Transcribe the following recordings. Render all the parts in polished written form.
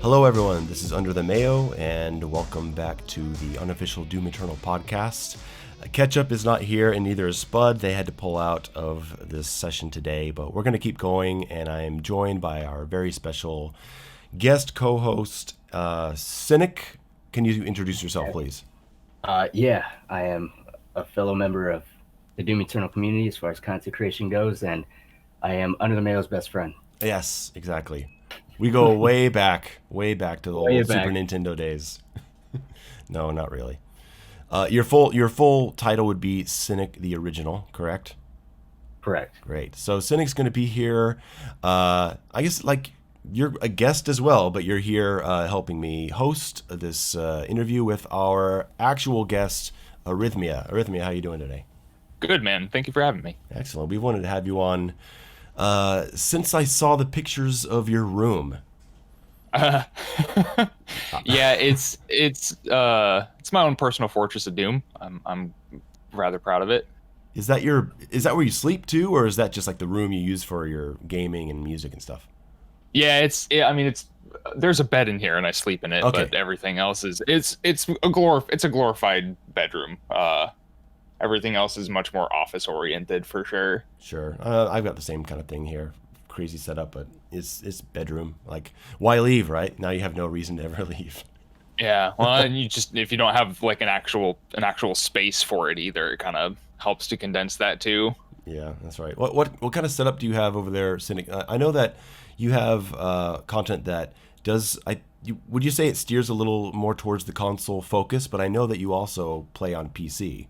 Hello everyone, this is Under the Mayo, and welcome back to the unofficial Doom Eternal podcast. Ketchup is not here, and neither is Spud. They had to pull out of this session today, but we're going to keep going, and I am joined by our very special guest co-host, Cynic. Can you introduce yourself, please? Yeah, I am a fellow member of the Doom Eternal community as far as content creation goes, and I am Under the Mayo's best friend. Yes, exactly. We go way back to the old Super Nintendo days. No, not really. Your full title would be Cynic the Original, correct? Correct. Great. So Cynic's going to be here. I guess like you're a guest as well, but you're here helping me host this interview with our actual guest, Arrythmia. Arrythmia, how you doing today? Good, man. Thank you for having me. Excellent. We wanted to have you on since I saw the pictures of your room. Yeah, it's my own personal fortress of doom. I'm rather proud of it. Is that where you sleep too, or is that just like the room you use for your gaming and music and stuff? Yeah, there's a bed in here and I sleep in it, okay. But everything else is it's a glorified bedroom. Everything else is much more office oriented for sure. Sure. I've got the same kind of thing here. Crazy setup, but it's bedroom. Like, why leave, right? Now you have no reason to ever leave. Yeah. Well, and if you don't have like an actual space for it either, it kind of helps to condense that too. Yeah, that's right. What kind of setup do you have over there, Cynic? I know that you have content that does. Would you say it steers a little more towards the console focus? But I know that you also play on PC.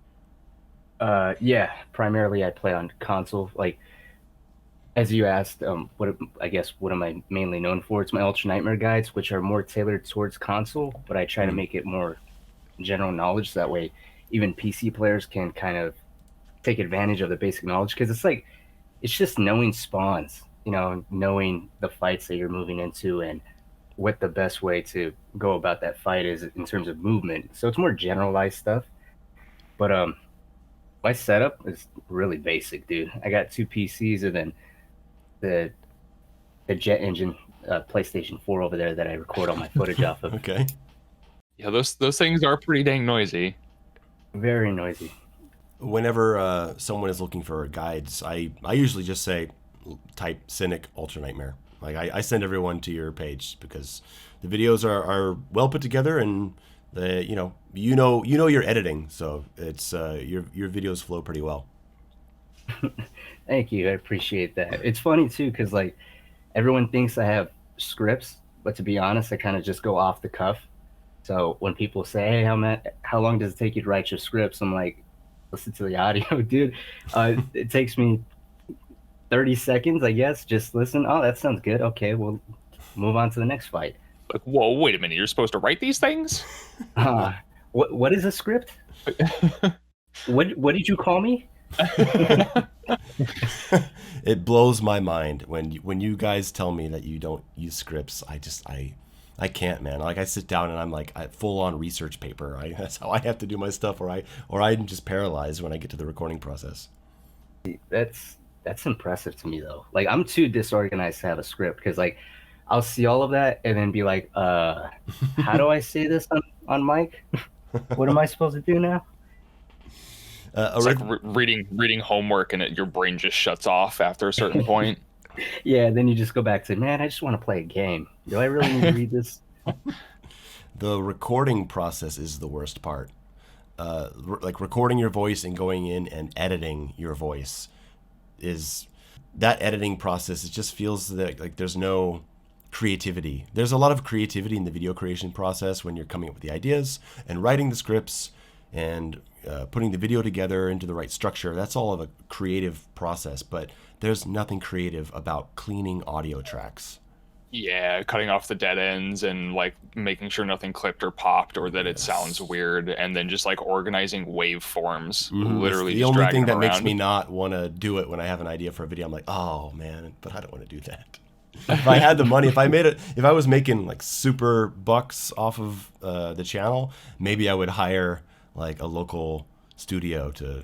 Yeah, primarily I play on console. Like, as you asked, what am I mainly known for? It's my Ultra Nightmare guides, which are more tailored towards console, but I try to make it more general knowledge. So that way, even PC players can kind of take advantage of the basic knowledge, because it's just knowing spawns, knowing the fights that you're moving into and what the best way to go about that fight is in terms of movement. So it's more generalized stuff, but my setup is really basic, dude. I got 2 PCs and then the jet engine PlayStation 4 over there that I record all my footage off of. Okay. Yeah, those things are pretty dang noisy. Very noisy. Whenever someone is looking for guides, I usually just say type Cynic Ultra Nightmare. Like I send everyone to your page because the videos are well put together, and you know your editing, so it's your videos flow pretty well. Thank you. I appreciate that. It's funny too, because like everyone thinks I have scripts, but to be honest, I kind of just go off the cuff. So when people say, "Hey, how long does it take you to write your scripts?" I'm like, "Listen to the audio, dude. It takes me 30 seconds, I guess. Just listen. Oh, that sounds good. Okay, we'll move on to the next fight." Like, whoa, wait a minute. You're supposed to write these things? What is a script? What did you call me? It blows my mind when you guys tell me that you don't use scripts. I can't, man. Like I sit down and I'm like full on research paper. That's how I have to do my stuff, or I'm just paralyzed when I get to the recording process. That's impressive to me though. Like I'm too disorganized to have a script, because like I'll see all of that and then be like, how do I say this on mic? What am I supposed to do now? It's like reading homework, and your brain just shuts off after a certain point. Yeah, then you just go back to, man, I just want to play a game. Do I really need to read this? The recording process is the worst part. Like recording your voice and going in and editing your voice that editing process. It just feels that like there's no creativity. There's a lot of creativity in the video creation process when you're coming up with the ideas and writing the scripts and putting the video together into the right structure. That's all of a creative process, but there's nothing creative about cleaning audio tracks. Yeah, cutting off the dead ends and like making sure nothing clipped or popped or that it sounds weird, and then just like organizing waveforms. Literally, the only thing that makes me not want to do it when I have an idea for a video. I'm like, oh man, but I don't want to do that. If I had the money, if I was making like super bucks off of the channel, maybe I would hire like a local studio to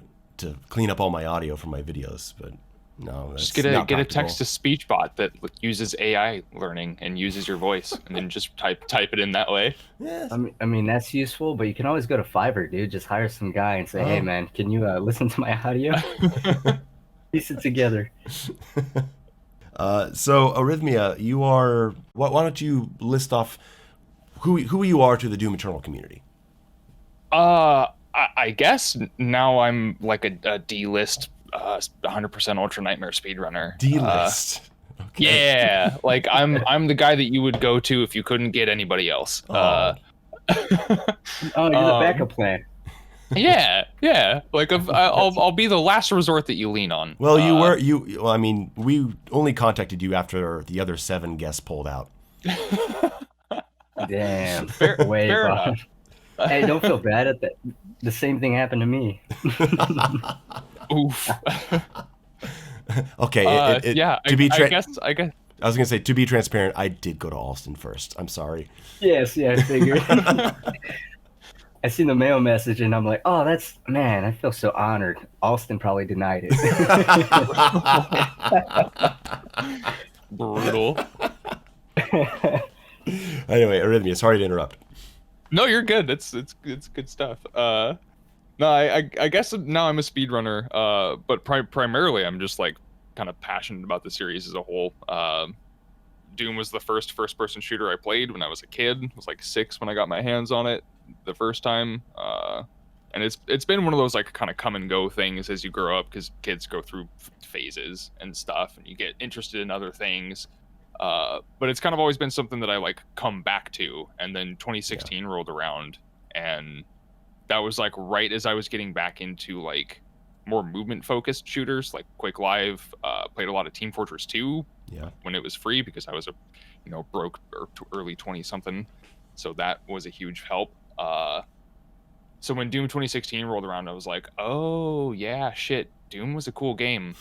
clean up all my audio for my videos. But No, that's Just get a not practical. text-to-speech bot that uses AI learning and uses your voice, and then just type it in that way. Yeah. I mean that's useful, but you can always go to Fiverr, dude. Just hire some guy and say, "Hey, man, can you listen to my audio? Piece it together." So Arrythmia, you are. Why don't you list off who you are to the Doom Eternal community? I guess now I'm like a D-list, 100% Ultra Nightmare speedrunner. D-list. Okay. Yeah, like I'm the guy that you would go to if you couldn't get anybody else. Oh. Oh, you're the backup plan. Yeah. Like I'll be the last resort that you lean on. Well, Well, I mean, we only contacted you after the other 7 guests pulled out. Damn. Fair enough. Hey, don't feel bad at that. The same thing happened to me. Oof. Okay. Yeah. To be I guess. I was gonna say, to be transparent, I did go to Alston first. I'm sorry. Yes, yeah, I figured. I seen the Mayo message and I'm like, oh, man, I feel so honored. Alston probably denied it. Brutal. Anyway, Arrythmia, sorry to interrupt. No, you're good. It's good stuff. No, I guess now I'm a speedrunner. But primarily I'm just like kind of passionate about the series as a whole. Doom was the first-person shooter I played when I was a kid. I was like 6 when I got my hands on it the first time. And it's been one of those like kind of come and go things as you grow up, because kids go through phases and stuff, and you get interested in other things. But it's kind of always been something that I like come back to. And then 2016 rolled around, and that was like right as I was getting back into like more movement focused shooters like Quake Live. Played a lot of Team Fortress 2 when it was free, because I was a broke or early 20 something, so that was a huge help. So when Doom 2016 rolled around, I was like, oh yeah, shit, Doom was a cool game.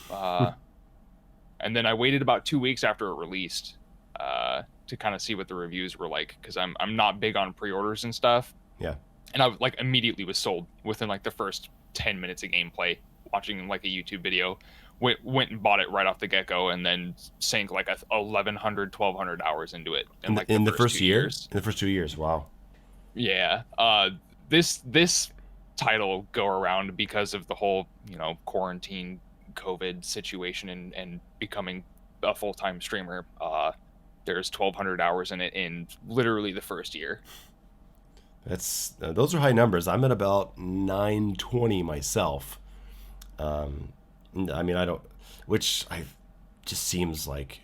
And then I waited about 2 weeks after it released to kind of see what the reviews were like, because I'm not big on pre-orders and stuff. Yeah. And I like immediately was sold within like the first 10 minutes of gameplay, watching like a YouTube video. Went and bought it right off the get-go, and then sank like 1,100 hours into it in the first 2 years. In the first 2 years, wow. Yeah. This title go around because of the whole quarantine COVID situation and becoming a full-time streamer. There's 1,200 hours in it in literally the first year. That's those are high numbers. I'm at about 920 myself. I mean, just seems like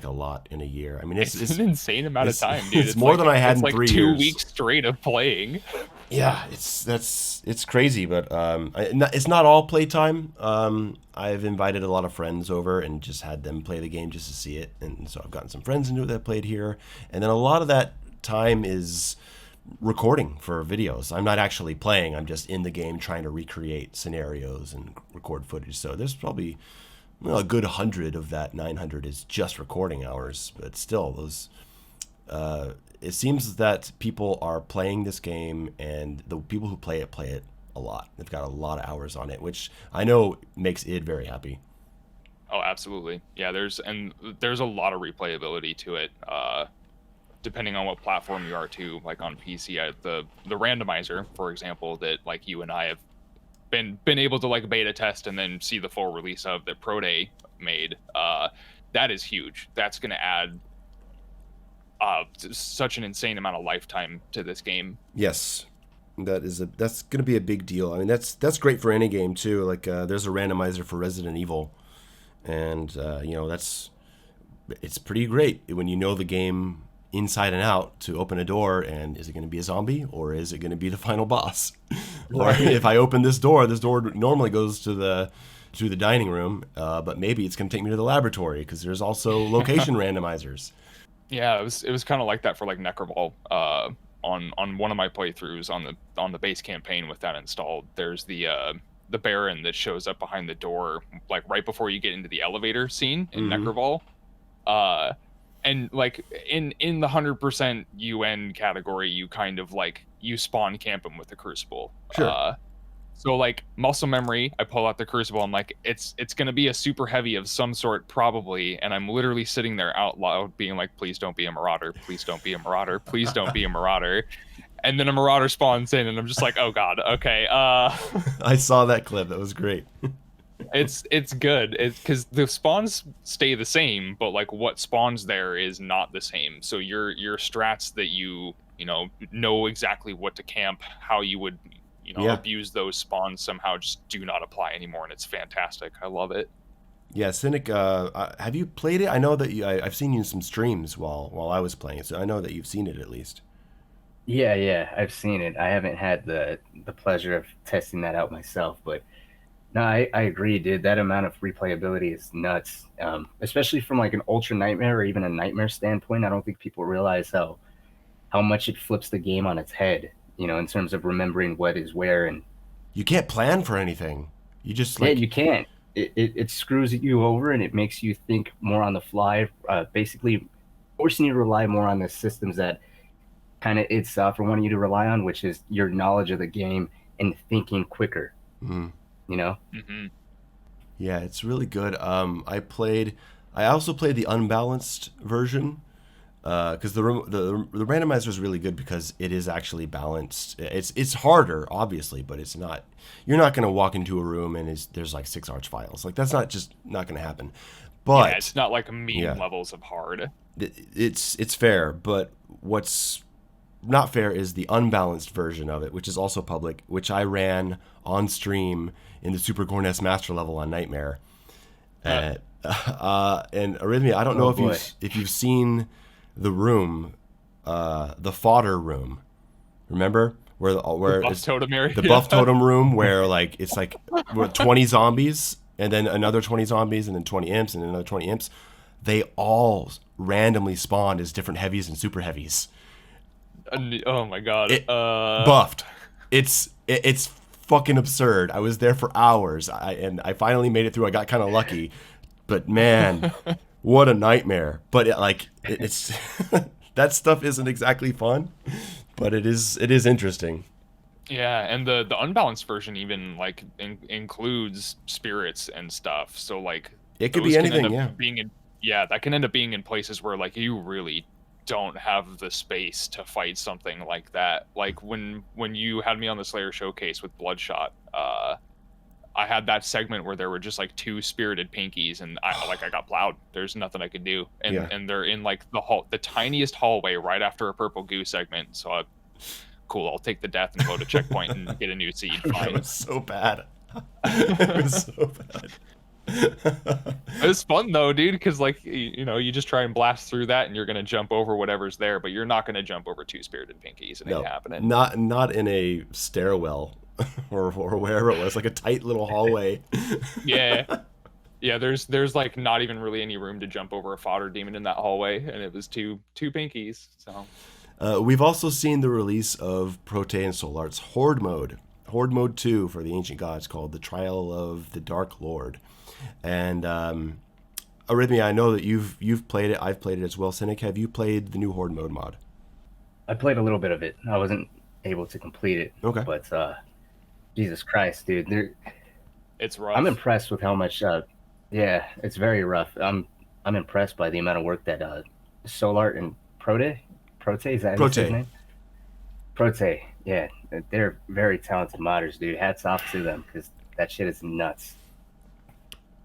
a lot in a year. I mean, it's an insane amount of time, dude. It's more than I had in 3 years. 2 weeks straight of playing. Yeah, it's crazy, but it's not all playtime. I've invited a lot of friends over and just had them play the game just to see it, and so I've gotten some friends into it that played here, and then a lot of that time is recording for videos. I'm not actually playing. I'm just in the game trying to recreate scenarios and record footage. So there's probably a good 100 of that 900 is just recording hours, but still, those. It seems that people are playing this game, and the people who play it a lot. They've got a lot of hours on it, which I know makes id very happy. Oh, absolutely. Yeah, there's a lot of replayability to it. Depending on what platform you are too. Like on PC, the randomizer, for example, that like you and I have been able to like beta test and then see the full release of that Pro Day made. That is huge. That's going to add such an insane amount of lifetime to this game. Yes, that's going to be a big deal. I mean, that's great for any game too. Like there's a randomizer for Resident Evil, and it's pretty great when you know the game inside and out to open a door, and is it going to be a zombie or is it going to be the final boss? Or if I open this door normally goes to the dining room, but maybe it's going to take me to the laboratory, because there's also location randomizers. Yeah, it was kind of like that for like Necroball. On one of my playthroughs on the base campaign with that installed, there's the Baron that shows up behind the door like right before you get into the elevator scene in Necroball. And like in the 100% UN category, you kind of like you spawn camp him with the Crucible. Sure. So like muscle memory, I pull out the crucible. I'm like, it's gonna be a super heavy of some sort probably, and I'm literally sitting there out loud being like, please don't be a marauder, please don't be a marauder, please don't be a marauder. And then a marauder spawns in, and I'm just like, oh god, okay. I saw that clip. That was great. It's good. It's because the spawns stay the same, but like what spawns there is not the same. So your strats that you know exactly what to camp, how you would Yeah. abuse those spawns somehow just do not apply anymore, and it's fantastic. I love it. Yeah, Cynic. Have you played it? I know that I've seen you in some streams while I was playing it, so I know that you've seen it at least. Yeah, I've seen it. I haven't had the pleasure of testing that out myself, but no, I agree, dude. That amount of replayability is nuts. Especially from like an Ultra Nightmare or even a Nightmare standpoint. I don't think people realize how much it flips the game on its head, in terms of remembering what is where. And You can't plan for anything. You just yeah, like you can't. It screws you over and it makes you think more on the fly, basically forcing you to rely more on the systems that kind of id Software wanting you to rely on, which is your knowledge of the game and thinking quicker, mm, you know? Hmm. yeah, it's really good. I also played the unbalanced version because the randomizer is really good because it is actually balanced. It's harder, obviously, but it's not. You're not going to walk into a room and there's like 6 arch files. Like that's not going to happen. But Yeah, it's not like meme yeah. levels of hard. It's fair, but what's not fair is the unbalanced version of it, which is also public, which I ran on stream in the Super Corness Master level on Nightmare. And Arrythmia, I don't know Oh, if boy. you've seen the room, the fodder room. Remember where Buff it's totem area. the buff totem room where like it's like 20 zombies and then another 20 zombies and then 20 imps and another 20 imps. They all randomly spawned as different heavies and super heavies. Oh my god. Buffed. It's fucking absurd. I was there for hours. I finally made it through. I got kind of lucky, but man, what a nightmare. But it's that stuff isn't exactly fun, but it is interesting. Yeah, and the unbalanced version even like includes spirits and stuff. So like It could those be can end anything, up yeah. being in yeah, that can end up being in places where like you really don't have the space to fight something like that. Like when you had me on the Slayer showcase with Bloodshot, I had that segment where there were just like 2 spirited pinkies, and I got plowed. There's nothing I could do, and Yeah. and they're in like the tiniest hallway right after a purple goo segment. So cool, I'll take the death and go to checkpoint and get a new seed. It Fine. was so bad. It was so bad. It was fun though, dude, because like you just try and blast through that, and you're gonna jump over whatever's there, but you're not gonna jump over 2 spirited pinkies. It ain't happening. Not in a stairwell or wherever it was, like a tight little hallway. Yeah. Yeah, there's like not even really any room to jump over a fodder demon in that hallway, and it was two pinkies. So We've also seen the release of Prote and Soul Art's Horde Mode 2 for the Ancient Gods, called The Trial of the Dark Lord. And Arrythmia, I know that you've played it. I've played it as well. Cynic, have you played the new Horde Mode mod? I played a little bit of it. I wasn't able to complete it. Okay. But Jesus Christ, dude. it's rough. I'm impressed with how much yeah, it's very rough. I'm impressed by the amount of work that Solart and Prote, is that his Prote. name? Prote, yeah. They're very talented modders, dude. Hats off to them, because that shit is nuts.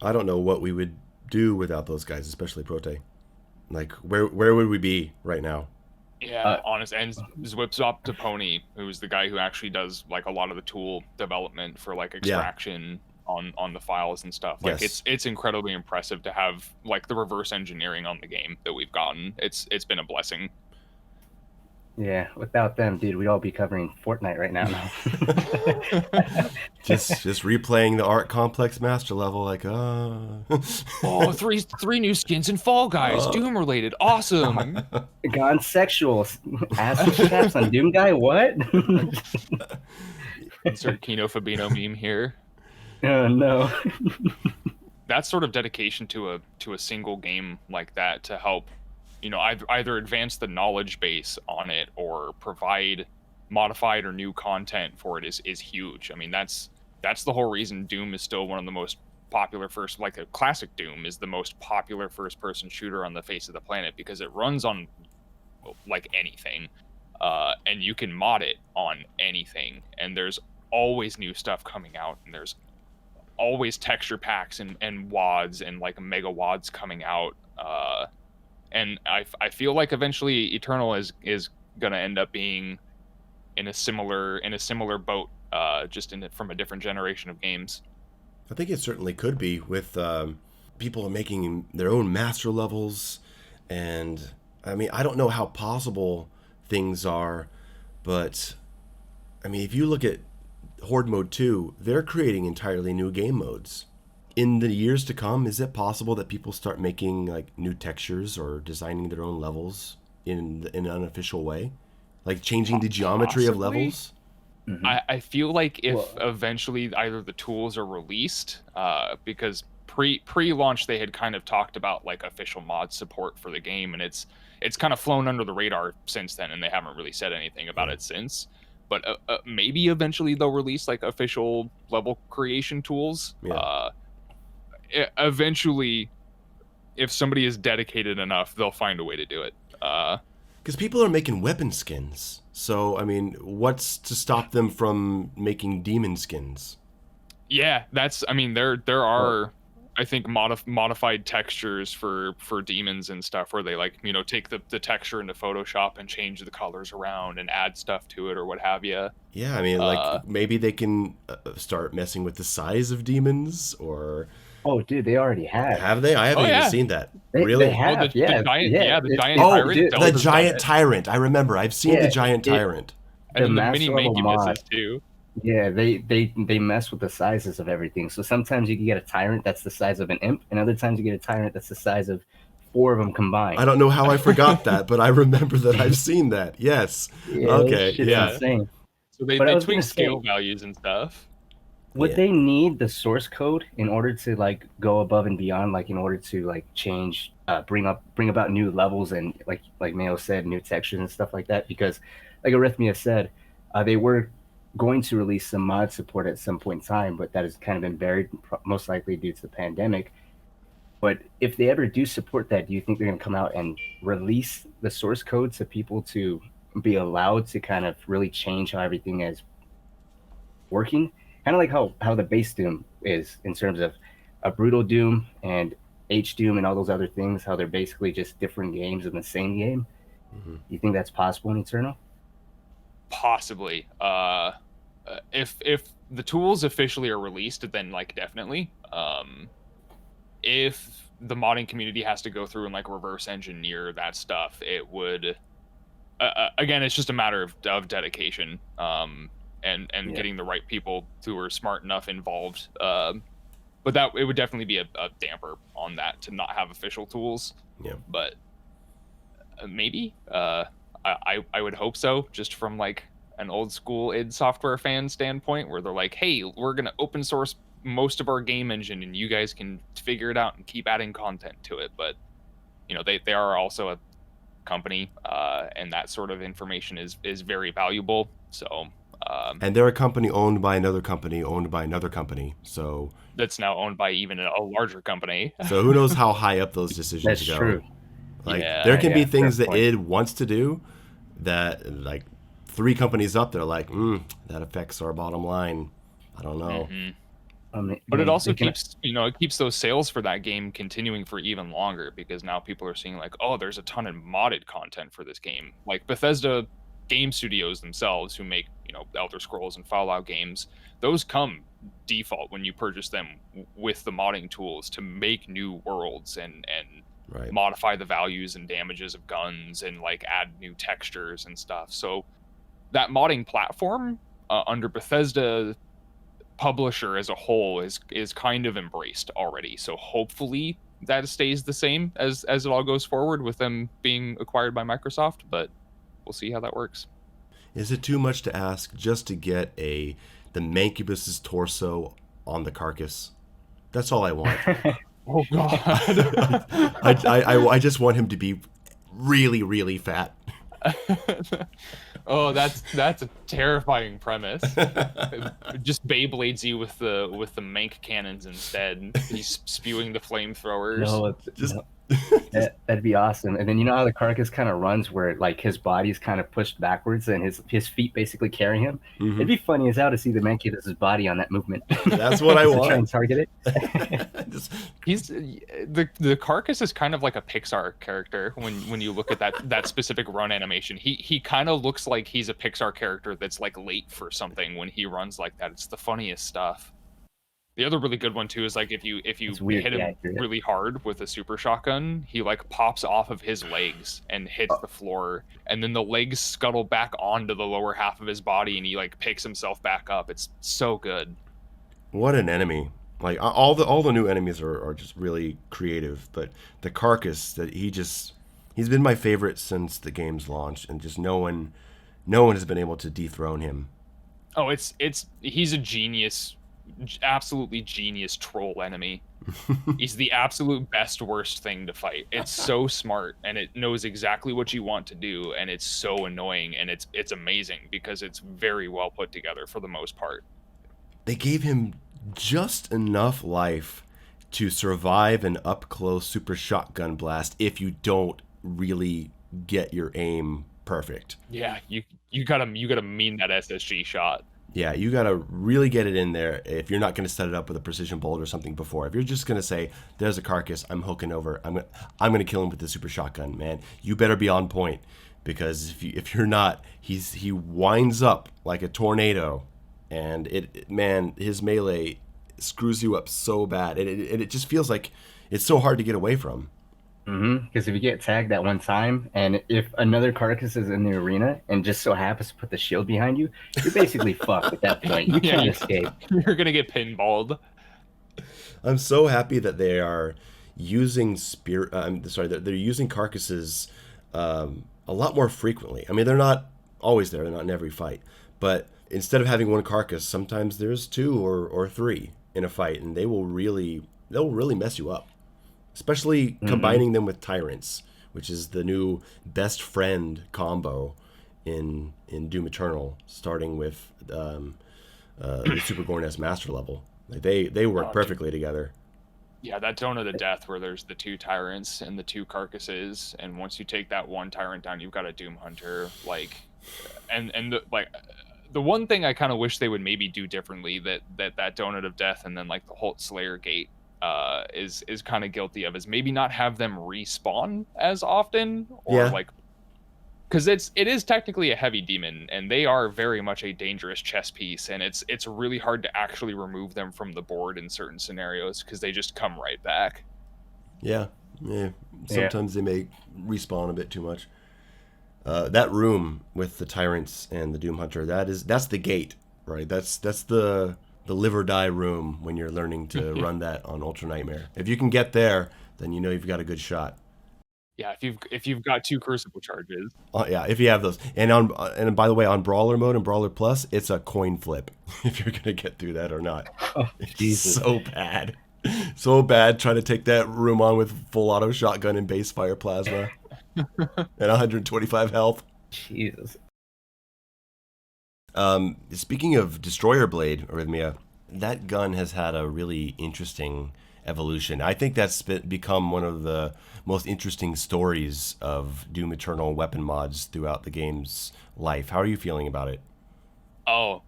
I don't know what we would do without those guys, especially Prote. Like, where would we be right now? Yeah, honest. And Zwipzop to Pony, who's the guy who actually does like a lot of the tool development for like extraction on the files and stuff. Like Yes. it's incredibly impressive to have like the reverse engineering on the game that we've gotten. It's been a blessing. Yeah, without them, dude, we'd all be covering Fortnite right now. just replaying the Art Complex Master level, like, Oh, three new skins in Fall Guys, Doom related, awesome. Gone sexual, acid chaps on Doom Guy. What? Insert Kino Fabino meme here. Oh no. That sort of dedication to a single game like that to help, either advance the knowledge base on it or provide modified or new content for it is huge. I mean, that's that's the whole reason Doom is still one of the most popular like a classic Doom is the most popular first-person shooter on the face of the planet, because it runs on like anything, and you can mod it on anything, and there's always new stuff coming out, and there's always texture packs and wads and like mega wads coming out, and I feel like eventually Eternal is gonna end up being in a similar boat, just from a different generation of games. I think it certainly could be, with people making their own master levels. And I mean, I don't know how possible things are, but I mean, if you look at Horde Mode 2, they're creating entirely new game modes. In the years to come, is it possible that people start making like new textures or designing their own levels in an unofficial way? Like changing the geometry of levels? Mhm. I feel like if eventually either the tools are released, because pre-launch they had kind of talked about like official mod support for the game, and it's kind of flown under the radar since then, and they haven't really said anything about it since. But maybe eventually they'll release like official level creation tools. Yeah. Eventually, if somebody is dedicated enough, they'll find a way to do it. Because people are making weapon skins. So, I mean, what's to stop them from making demon skins? Yeah, I mean, there are, I think, modified textures for demons and stuff, where they like, you know, take the texture into Photoshop and change the colors around and add stuff to it or what have you. Yeah, I mean, like, maybe they can start messing with the size of demons, or... Oh, dude, they already have. Have they? I haven't even seen that. Really? They have, the giant tyrant. Oh, dude, the giant tyrant. I remember. I've seen the giant tyrant. And then the master mini level mod, mancubuses too. Yeah, they mess with the sizes of everything. So sometimes you can get a tyrant that's the size of an imp, and other times you get a tyrant that's the size of 4 of them combined. I don't know how I forgot that, but I remember that I've seen that. Yes. Yeah, okay. shit's Yeah. insane. So they tweak scale values and stuff. Would they need the source code in order to like go above and beyond, like in order to like change, bring about new levels and like Mayo said, new textures and stuff like that? Because like Arrythmia said, they were going to release some mod support at some point in time, but that has kind of been buried, most likely due to the pandemic. But if they ever do support that, do you think they're going to come out and release the source code to people to be allowed to kind of really change how everything is working? Kind of like how the base Doom is, in terms of a brutal Doom and H Doom and all those other things, how they're basically just different games in the same game. Mm-hmm. You think that's possible in Eternal? Possibly. If the tools officially are released, then like definitely. If the modding community has to go through and like reverse engineer that stuff, it would. Again, it's just a matter of dedication. And getting the right people who are smart enough involved. But that it would definitely be a damper on that to not have official tools. Yeah. But maybe I would hope so, just from like an old school id Software fan standpoint, where they're like, hey, we're gonna open source most of our game engine and you guys can figure it out and keep adding content to it. But you know, they are also a company, and that sort of information is very valuable. So. And they're a company owned by another company, owned by another company. So that's now owned by even a larger company. So who knows how high up those decisions go? That's true. Like there can be things that id wants to do that like 3 companies up, they're like, that affects our bottom line. I don't know. Mm-hmm. But it also keeps those sales for that game continuing for even longer, because now people are seeing like, oh, there's a ton of modded content for this game. Like Bethesda game studios themselves, who make, you know, Elder Scrolls and Fallout games, those come default when you purchase them with the modding tools to make new worlds and modify the values and damages of guns and like add new textures and stuff. So that modding platform under Bethesda publisher as a whole is kind of embraced already. So hopefully that stays the same as it all goes forward with them being acquired by Microsoft, but we'll see how that works. Is it too much to ask just to get the Mancubus's torso on the carcass? That's all I want. Oh God! I just want him to be really, really fat. Oh, that's a terrifying premise. Just Beyblades you with the Mank cannons instead. He's spewing the flamethrowers. No, Just, no, just that'd be awesome. And then you know how the carcass kind of runs, where like his body's kind of pushed backwards and his feet basically carry him. It'd be funny as hell to see the Mankidus's body on that movement. That's what I To try want. and target it. Just, He's the carcass is kind of like a Pixar character when you look at that specific run animation. He kind of looks like he's a Pixar character that's like late for something when he runs like that. It's the funniest stuff. The other really good one too is like if you It's weird, hit him accurate. really hard with a super shotgun, he like pops off of his legs and hits the floor, and then the legs scuttle back onto the lower half of his body, and he like picks himself back up. It's so good. what an enemy! Like all the new enemies are just really creative, but the carcass that he's been my favorite since the game's launch, and just no one has been able to dethrone him. Oh, he's a genius, absolutely genius troll enemy. He's the absolute best worst thing to fight. It's so smart, and it knows exactly what you want to do, and it's so annoying, and it's amazing because it's very well put together for the most part. They gave him just enough life to survive an up close super shotgun blast if you don't really get your aim perfect. Yeah, you gotta mean that SSG shot. Yeah, you gotta really get it in there if you're not gonna set it up with a precision bolt or something before. If you're just gonna say, "There's a carcass, I'm hooking over, I'm gonna kill him with the super shotgun," man, you better be on point, because if you're not, he winds up like a tornado, and his melee screws you up so bad, and it just feels like it's so hard to get away from. Because if you get tagged that one time, and if another carcass is in the arena and just so happens to put the shield behind you, you're basically fucked at that point. You can't escape. You're gonna get pinballed. I'm so happy that they are using they're using carcasses a lot more frequently. I mean, they're not always there; they're not in every fight. But instead of having one carcass, sometimes there's two or three in a fight, and they'll really mess you up. Especially combining them with tyrants, which is the new best friend combo in Doom Eternal, starting with the Super Gorness Master level. Like they work perfectly together. Yeah, that Zone of the Death where there's the two tyrants and the two carcasses, and once you take that one tyrant down, you've got a Doom Hunter. Like, and the one thing I kind of wish they would maybe do differently that Donut of Death and then like the Holt Slayer Gate is kind of guilty of, is maybe not have them respawn as often, or like, because it is technically a heavy demon, and they are very much a dangerous chess piece, and it's really hard to actually remove them from the board in certain scenarios because they just come right back. Yeah. Sometimes they may respawn a bit too much. That room with the tyrants and the Doom Hunter, that's the gate, right? That's the live or die room when you're learning to run that on Ultra Nightmare. If you can get there, then you know you've got a good shot. Yeah, if you've got two Crucible charges. Yeah, if you have those. And by the way, on Brawler mode and Brawler Plus, it's a coin flip if you're gonna get through that or not. Oh, Jesus. So bad. So bad trying to take that room on with full auto shotgun and base fire plasma and 125 health. Jesus. Speaking of Destroyer Blade, Arrythmia, that gun has had a really interesting evolution. I think that's become one of the most interesting stories of Doom Eternal weapon mods throughout the game's life. How are you feeling about it? Oh,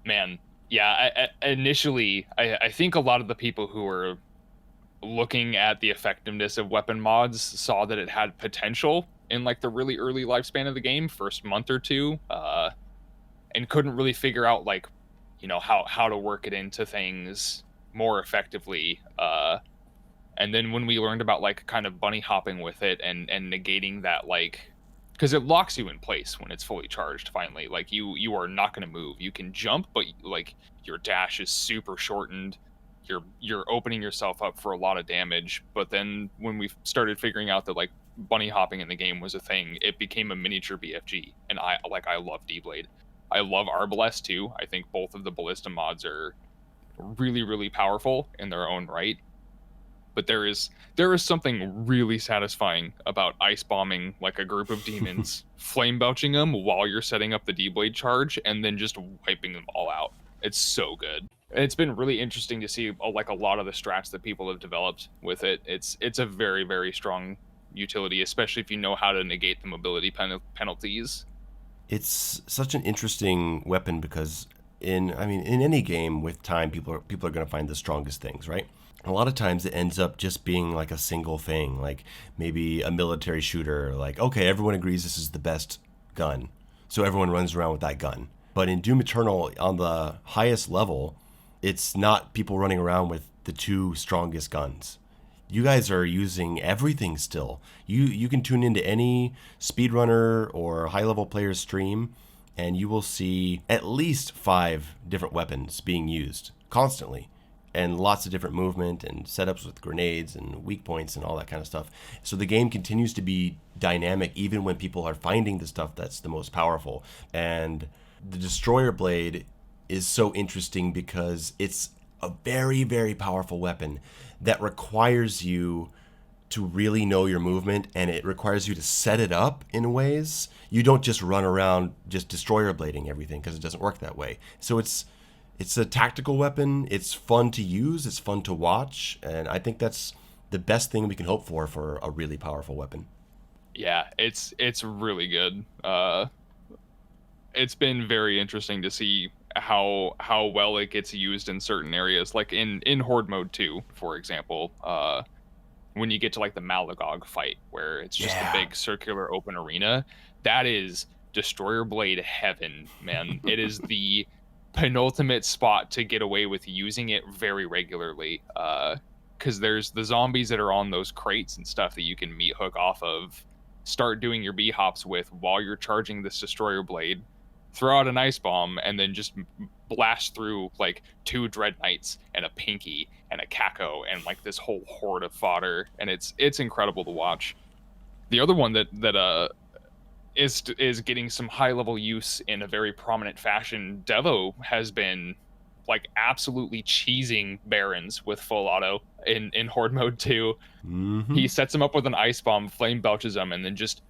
man. Yeah, initially, I think a lot of the people who were looking at the effectiveness of weapon mods saw that it had potential in like the really early lifespan of the game, first month or two, and couldn't really figure out like, you know, how to work it into things more effectively. And then when we learned about like kind of bunny hopping with it and negating that, like, because it locks you in place when it's fully charged finally, like you are not going to move. You can jump, but like your dash is super shortened. You're opening yourself up for a lot of damage. But then when we started figuring out that like bunny hopping in the game was a thing, it became a miniature BFG, and I love D-Blade. I love Arbalest too. I think both of the ballista mods are really, really powerful in their own right. but there is something really satisfying about ice bombing like a group of demons, flame belching them while you're setting up the D-blade charge, and then just wiping them all out. It's so good. It's been really interesting to see like a lot of the strats that people have developed with it. It's a very, very strong utility, especially if you know how to negate the mobility penalties. It's such an interesting weapon because in any game with time, people are going to find the strongest things, right? A lot of times it ends up just being like a single thing, like maybe a military shooter, like, okay, everyone agrees this is the best gun, so everyone runs around with that gun. But in Doom Eternal, on the highest level, it's not people running around with the two strongest guns. You guys are using everything still. You can tune into any speedrunner or high-level player stream, and you will see at least 5 different weapons being used constantly, and lots of different movement and setups with grenades and weak points and all that kind of stuff. So the game continues to be dynamic even when people are finding the stuff that's the most powerful. And the Destroyer Blade is so interesting because it's a very, very powerful weapon that requires you to really know your movement, and it requires you to set it up in ways. You don't just run around just destroyer blading everything, because it doesn't work that way. So it's a tactical weapon. It's fun to use. It's fun to watch, and I think that's the best thing we can hope for a really powerful weapon. Yeah, it's really good. It's been very interesting to see how well it gets used in certain areas, like in Horde mode 2, for example. When you get to like the Malagog fight, where it's just a big circular open arena, that is Destroyer Blade heaven, man. It is the penultimate spot to get away with using it very regularly, because there's the zombies that are on those crates and stuff that you can meat hook off of, start doing your b-hops with while you're charging this Destroyer Blade, throw out an ice bomb, and then just blast through like 2 Dread Knights and a Pinky and a Kako and like this whole horde of fodder, and it's incredible to watch. The other one that is getting some high level use in a very prominent fashion, Devo has been like absolutely cheesing Barons with full auto in Horde mode 2. Mm-hmm. He sets him up with an ice bomb, flame belches him, and then just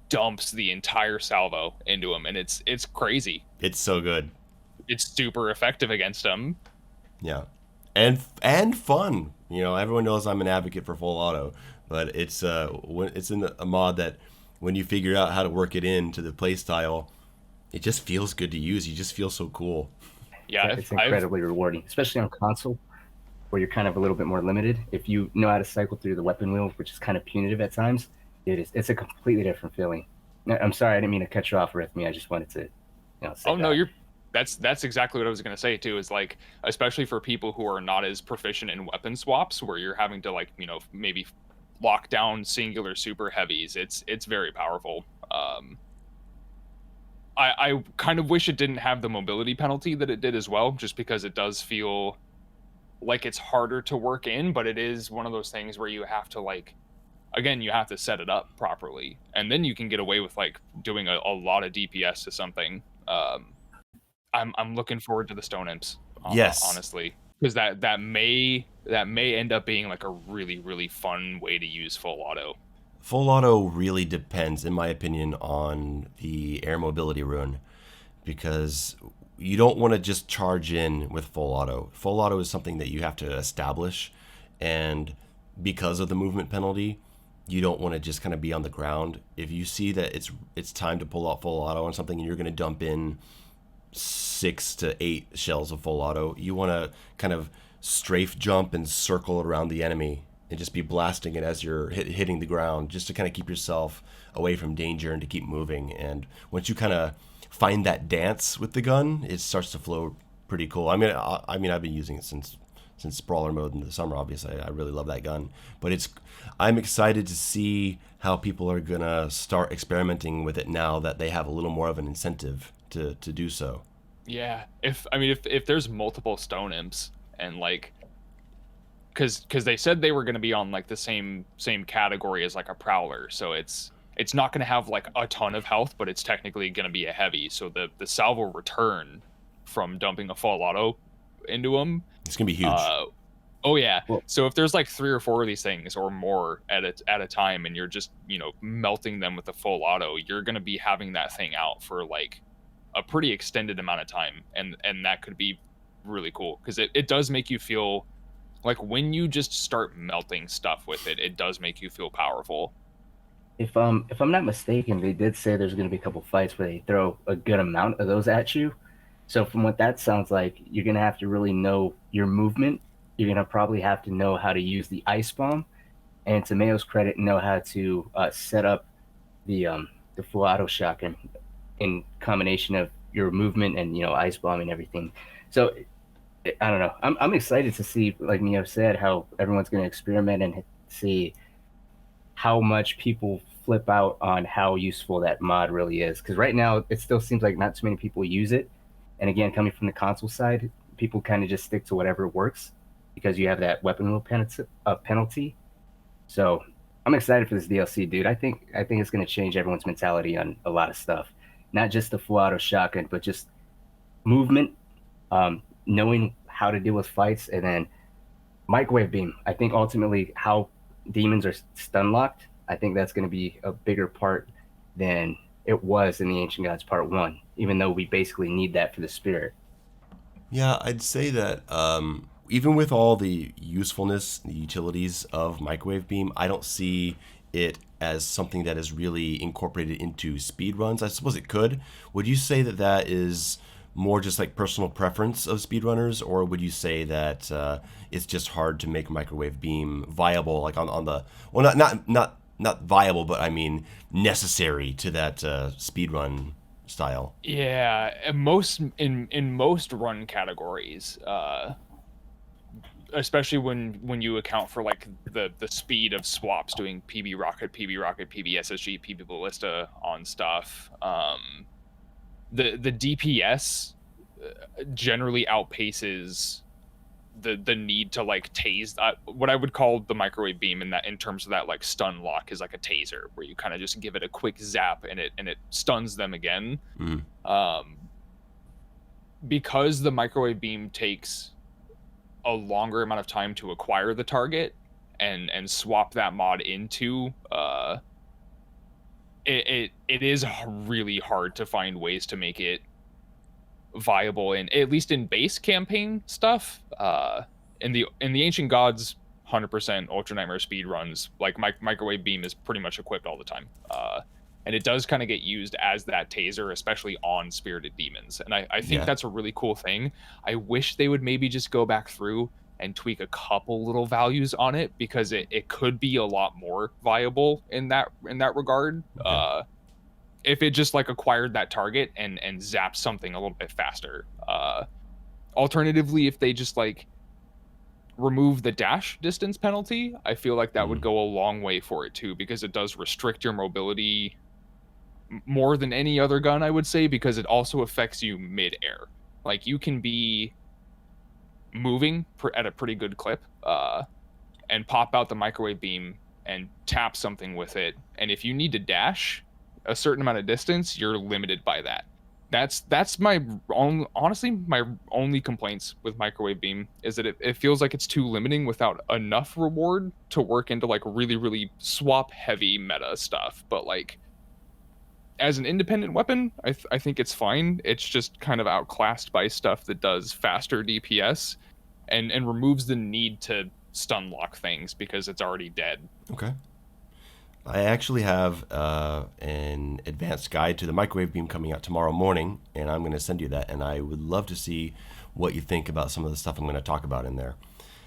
dumps the entire salvo into him, and it's crazy. It's so good. It's super effective against him. Yeah, and fun. You know, everyone knows I'm an advocate for full auto, but it's when it's in a mod that when you figure out how to work it into the playstyle, it just feels good to use. You just feel so cool. Yeah, it's incredibly rewarding, especially on console, where you're kind of a little bit more limited. If you know how to cycle through the weapon wheel, which is kind of punitive at times, it's a completely different feeling. I'm sorry, I didn't mean to cut you off, Arrythmia. I just wanted to, say Oh, that. no, that's exactly what I was going to say too, is like, especially for people who are not as proficient in weapon swaps, where you're having to like, maybe lock down singular super heavies. It's very powerful. I kind of wish it didn't have the mobility penalty that it did as well, just because it does feel like it's harder to work in, but it is one of those things where you have to like, again, you have to set it up properly, and then you can get away with like doing a lot of DPS to something. I'm looking forward to the Stone Imps, Yes, honestly, because that may end up being like a really, really fun way to use full auto. full auto really depends, in my opinion, on the air mobility rune, because you don't want to just charge in with full auto. Full auto is something that you have to establish, and because of the movement penalty, you don't want to just kind of be on the ground. If you see that it's time to pull out full auto on something and you're going to dump in 6 to 8 shells of full auto, you want to kind of strafe jump and circle around the enemy and just be blasting it as you're hitting the ground, just to kind of keep yourself away from danger and to keep moving. And once you kind of find that dance with the gun, it starts to flow pretty cool. I mean, I've been using it since Brawler mode in the summer. Obviously, I really love that gun, but I'm excited to see how people are gonna start experimenting with it now that they have a little more of an incentive to do so. Yeah, if there's multiple Stone Imps, and like, because they said they were going to be on like the same category as like a Prowler, so it's not going to have like a ton of health, but it's technically going to be a heavy, so the salvo return from dumping a full auto into them, It's gonna be huge. Oh yeah. Well, So if there's like 3 or 4 of these things or more at a time, and you're just melting them with a full auto, you're gonna be having that thing out for like a pretty extended amount of time, and that could be really cool because it does make you feel like when you just start melting stuff with it, it does make you feel powerful. if I'm not mistaken, they did say there's going to be a couple fights where they throw a good amount of those at you. So from what that sounds like, you're going to have to really know your movement. You're going to probably have to know how to use the ice bomb, and to Mayo's credit, know how to set up the full auto shotgun in combination of your movement and ice bomb and everything. So I don't know. I'm excited to see, like Mio said, how everyone's going to experiment and see how much people flip out on how useful that mod really is. Because right now, it still seems like not too many people use it. And again, coming from the console side, people kind of just stick to whatever works because you have that weapon rule penalty. So I'm excited for this DLC, dude. I think it's going to change everyone's mentality on a lot of stuff, not just the full auto shotgun, but just movement, knowing how to deal with fights, and then microwave beam. I think ultimately how demons are stun locked. I think that's going to be a bigger part than it was in the Ancient Gods Part One. Even though we basically need that for the spirit. Yeah, I'd say that even with all the usefulness, the utilities of microwave beam, I don't see it as something that is really incorporated into speedruns. I suppose it could. Would you say that that is more just like personal preference of speedrunners, or would you say that it's just hard to make microwave beam viable, like on the well, not viable, but I mean necessary to that speedrun style? Yeah, and most in most run categories, especially when you account for like the speed of swaps doing PB Rocket, PB SSG, PB Ballista on stuff. The DPS generally outpaces the need to like tase what I would call the microwave beam in terms of that like stun lock is like a taser where you kind of just give it a quick zap and it stuns them again. Because the microwave beam takes a longer amount of time to acquire the target and swap that mod into it is really hard to find ways to make it viable in at least in base campaign stuff. In the Ancient Gods 100% Ultra Nightmare speed runs, like microwave beam is pretty much equipped all the time. And it does kind of get used as that taser, especially on spirited demons. And I think that's a really cool thing. I wish they would maybe just go back through and tweak a couple little values on it, because it could be a lot more viable in that regard. Okay. If it just like acquired that target and zapped something a little bit faster. Alternatively, if they just like remove the dash distance penalty, I feel like that would go a long way for it too, because it does restrict your mobility more than any other gun, I would say, because it also affects you mid-air. Like you can be moving at a pretty good clip and pop out the microwave beam and tap something with it, and if you need to dash a certain amount of distance, you're limited by that. That's my honestly my only complaints with microwave beam is that it feels like it's too limiting without enough reward to work into like really swap heavy meta stuff. But like as an independent weapon, I think it's fine. It's just kind of outclassed by stuff that does faster DPS and removes the need to stun lock things because it's already dead. Okay. I actually have an advanced guide to the microwave beam coming out tomorrow morning, and I'm going to send you that, and I would love to see what you think about some of the stuff I'm going to talk about in there.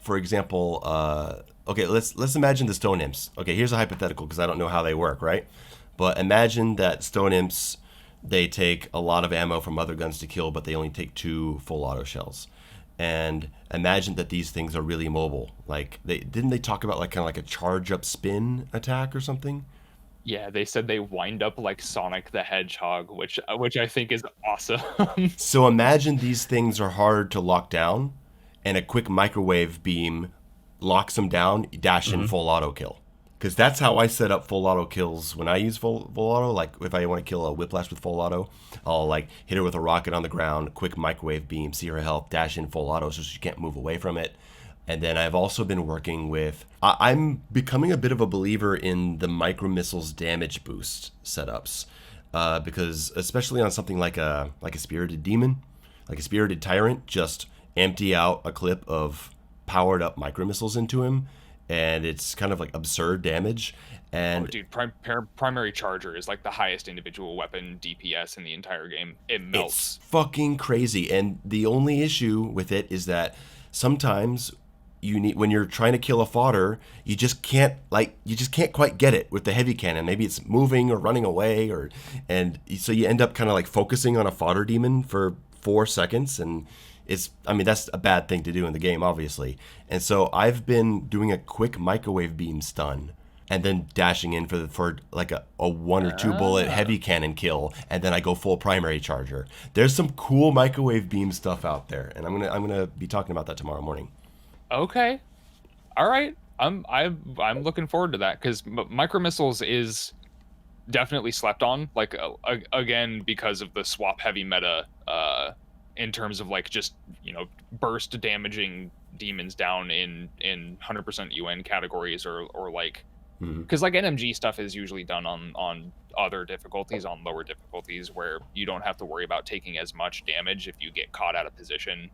For example, okay, let's imagine the stone imps. Okay, here's a hypothetical because I don't know how they work, right? But imagine that stone imps, they take a lot of ammo from other guns to kill, but they only take 2 full auto shells. And imagine that these things are really mobile. Like didn't they talk about like kind of like a charge up spin attack or something? Yeah, they said they wind up like Sonic the Hedgehog, which I think is awesome. So imagine these things are hard to lock down, and a quick microwave beam locks them down, dash in full auto kill. Because that's how I set up full auto kills when I use full auto. Like if I want to kill a whiplash with full auto, I'll like hit her with a rocket on the ground, quick microwave beam, see her health, dash in full auto so she can't move away from it. And then I've also been working with. I'm becoming a bit of a believer in the micro missiles damage boost setups, because especially on something like a spirited demon, like a spirited tyrant, just empty out a clip of powered up micro missiles into him, and it's kind of like absurd damage. And dude, primary charger is like the highest individual weapon DPS in the entire game. It melts. It's fucking crazy. And the only issue with it is that sometimes when you're trying to kill a fodder, you just can't quite get it with the heavy cannon. Maybe it's moving or running away, and so you end up kind of like focusing on a fodder demon for 4 seconds, and that's a bad thing to do in the game, obviously. And so I've been doing a quick microwave beam stun and then dashing in for like a 1 or 2 bullet heavy cannon kill, and then I go full primary charger. There's some cool microwave beam stuff out there, and I'm gonna be talking about that tomorrow morning. Okay, all right. I'm looking forward to that, because micro missiles is definitely slept on. Like again, because of the swap heavy meta, in terms of like just burst damaging demons down in 100% UN categories or like. Because like NMG stuff is usually done on other difficulties, on lower difficulties, where you don't have to worry about taking as much damage if you get caught out of position.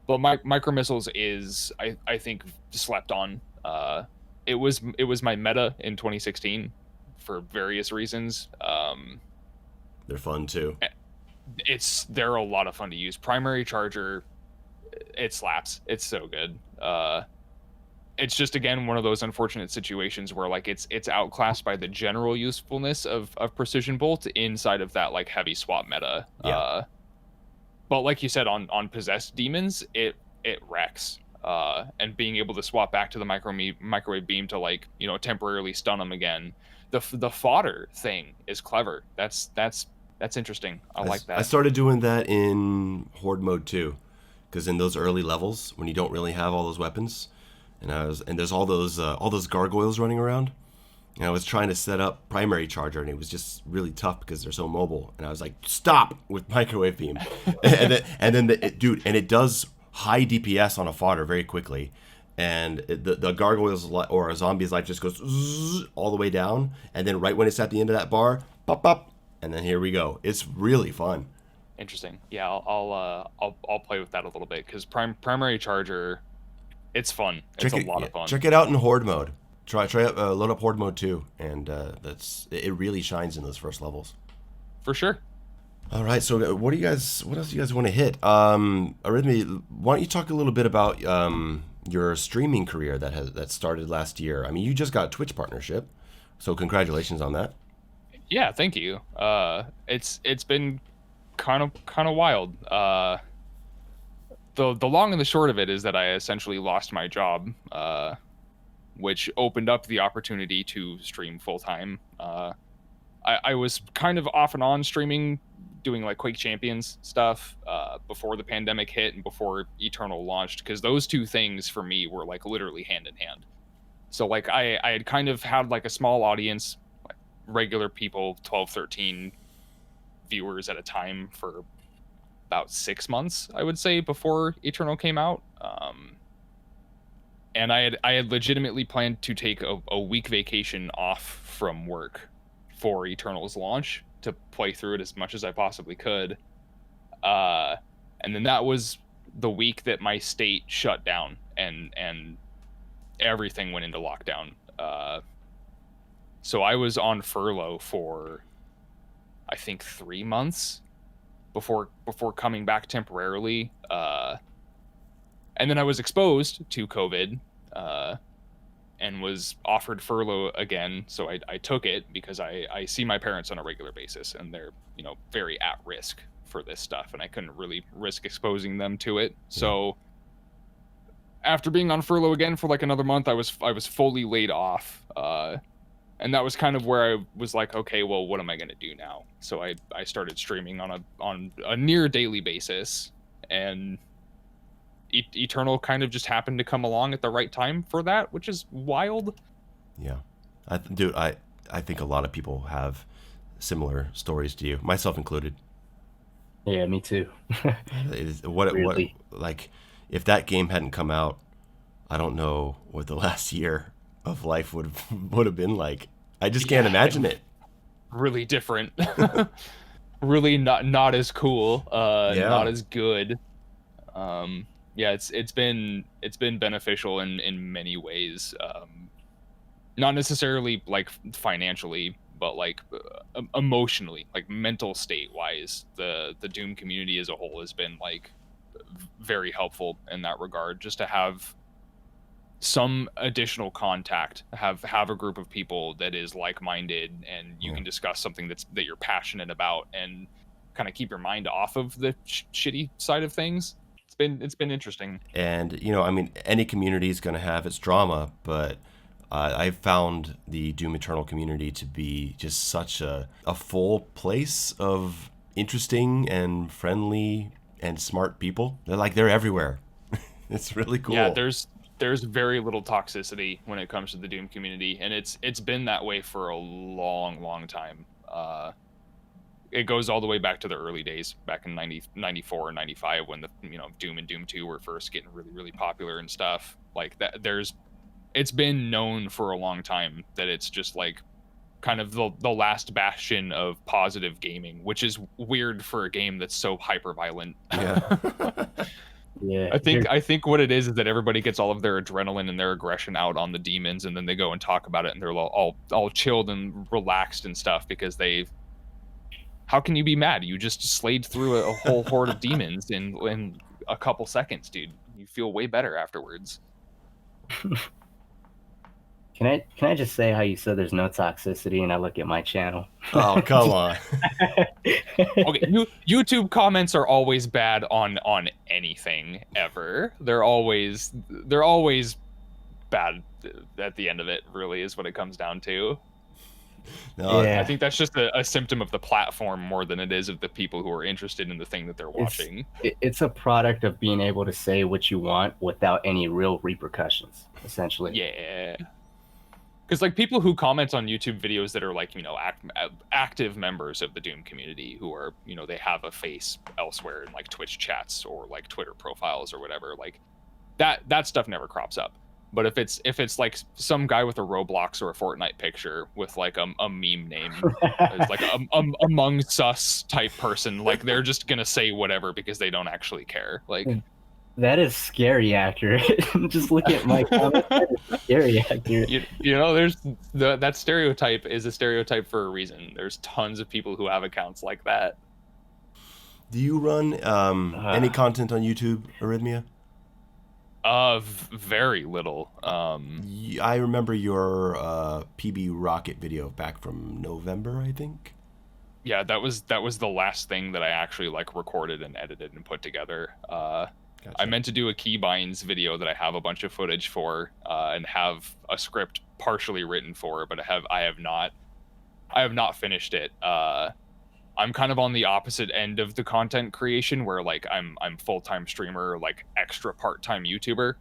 But micro missiles is, I think, slept on. It was my meta in 2016 for various reasons. They're fun too. They're a lot of fun to use. Primary charger, it slaps. It's so good. It's just, again, one of those unfortunate situations where like it's outclassed by the general usefulness of precision bolt inside of that like heavy swap meta. Yeah. But like you said, on possessed demons, it wrecks. And being able to swap back to the microwave beam to like temporarily stun them again. The fodder thing is clever. That's interesting. I like that. I started doing that in Horde mode too, because in those early levels when you don't really have all those weapons. And there's all those gargoyles running around, and I was trying to set up primary charger, and it was just really tough because they're so mobile. And I was like, stop with microwave beam, and then it does high DPS on a fodder very quickly, and the gargoyles or a zombie's life just goes all the way down, and then right when it's at the end of that bar, pop pop, and then here we go. It's really fun. Interesting. Yeah, I'll play with that a little bit, because primary charger. It's fun. It's a lot of fun. Check it out in Horde mode. Try load up Horde mode too, and it really shines in those first levels. For sure. All right. So what else do you guys want to hit? Arrythmia, why don't you talk a little bit about your streaming career that started last year? I mean, you just got a Twitch partnership, so congratulations on that. Yeah, thank you. It's been kind of wild. The long and the short of it is that I essentially lost my job, which opened up the opportunity to stream full time. I was kind of off and on streaming, doing like Quake Champions stuff before the pandemic hit and before Eternal launched, because those two things for me were like literally hand in hand. So like I had kind of had like a small audience, like regular people, 12, 13 viewers at a time for about 6 months, I would say, before Eternal came out. And I had legitimately planned to take a week vacation off from work for Eternal's launch to play through it as much as I possibly could. And then that was the week that my state shut down and everything went into lockdown. So I was on furlough for, I think, 3 months before coming back temporarily, and then I was exposed to COVID, and was offered furlough again. So I took it because I see my parents on a regular basis, and they're very at risk for this stuff, and I couldn't really risk exposing them to it. So after being on furlough again for like another month, I was fully laid off. And that was kind of where I was like, okay, well, what am I going to do now? So I started streaming on a near daily basis, and Eternal kind of just happened to come along at the right time for that, which is wild. Yeah. I think a lot of people have similar stories to you, myself included. Yeah, me too. What Weirdly. like if that game hadn't come out, I don't know what the last year of life would have been like. I just can't imagine it. Really different. Really not as cool. Not as good. Yeah, it's been beneficial in many ways. Not necessarily like financially, but like emotionally, like mental state wise. The Doom community as a whole has been like very helpful in that regard. Just to have some additional contact, have a group of people that is like-minded, and you can discuss something that you're passionate about, and kind of keep your mind off of the shitty side of things. It's been interesting. And I mean, any community is going to have its drama, but I've found the Doom Eternal community to be just such a full place of interesting and friendly and smart people. They're everywhere. It's really cool. Yeah, there's very little toxicity when it comes to the Doom community, and it's been that way for a long time. It goes all the way back to the early days, back in 94 and 95, when the Doom and Doom 2 were first getting really popular and stuff like that. It's been known for a long time that it's just like kind of the last bastion of positive gaming, which is weird for a game that's so hyper violent. Yeah. Yeah, I think what it is that everybody gets all of their adrenaline and their aggression out on the demons, and then they go and talk about it, and they're all chilled and relaxed and stuff because how can you be mad? You just slayed through a whole horde of demons in a couple seconds, dude. You feel way better afterwards. Can I just say how you said there's no toxicity, and I look at my channel? Oh, come on. Okay, YouTube comments are always bad on anything ever. They're always bad at the end of it, really, is what it comes down to. No, Yeah. I think that's just a symptom of the platform more than it is of the people who are interested in the thing that they're watching. It's a product of being able to say what you want without any real repercussions, essentially. Yeah. Because like people who comment on YouTube videos that are like, active members of the Doom community who are, they have a face elsewhere in like Twitch chats or like Twitter profiles or whatever, like that stuff never crops up. But if it's like some guy with a Roblox or a Fortnite picture with like a meme name, it's like Among Sus type person, like they're just gonna say whatever because they don't actually care. Like that is scary accurate. Just look at my comments. That is scary accurate. There's that stereotype is a stereotype for a reason. There's tons of people who have accounts like that. Do you run any content on YouTube, Arrythmia? Very little. I remember your PB Rocket video back from November, I think. Yeah, that was the last thing that I actually like recorded and edited and put together. Gotcha. I meant to do a keybinds video that I have a bunch of footage for, and have a script partially written for, but I have not finished it. I'm kind of on the opposite end of the content creation, where like I'm full-time streamer, like extra part-time YouTuber.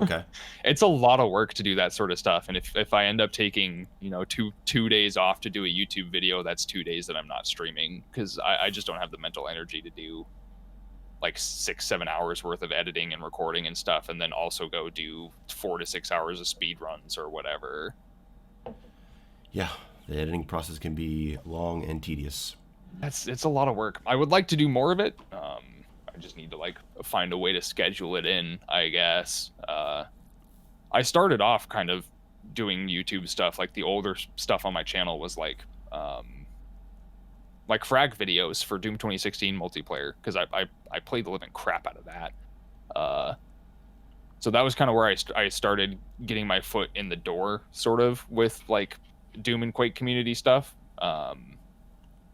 Okay. It's a lot of work to do that sort of stuff, and if I end up taking two days off to do a YouTube video, that's 2 days that I'm not streaming, because I just don't have the mental energy to do like 6-7 hours worth of editing and recording and stuff, and then also go do 4 to 6 hours of speed runs or whatever. Yeah, the editing process can be long and tedious. It's a lot of work. I would like to do more of it. I just need to like find a way to schedule it in, I guess. I started off kind of doing YouTube stuff. Like the older stuff on my channel was like frag videos for Doom 2016 multiplayer, because I played the living crap out of that. So that was kind of where I started getting my foot in the door, sort of, with like Doom and Quake community stuff.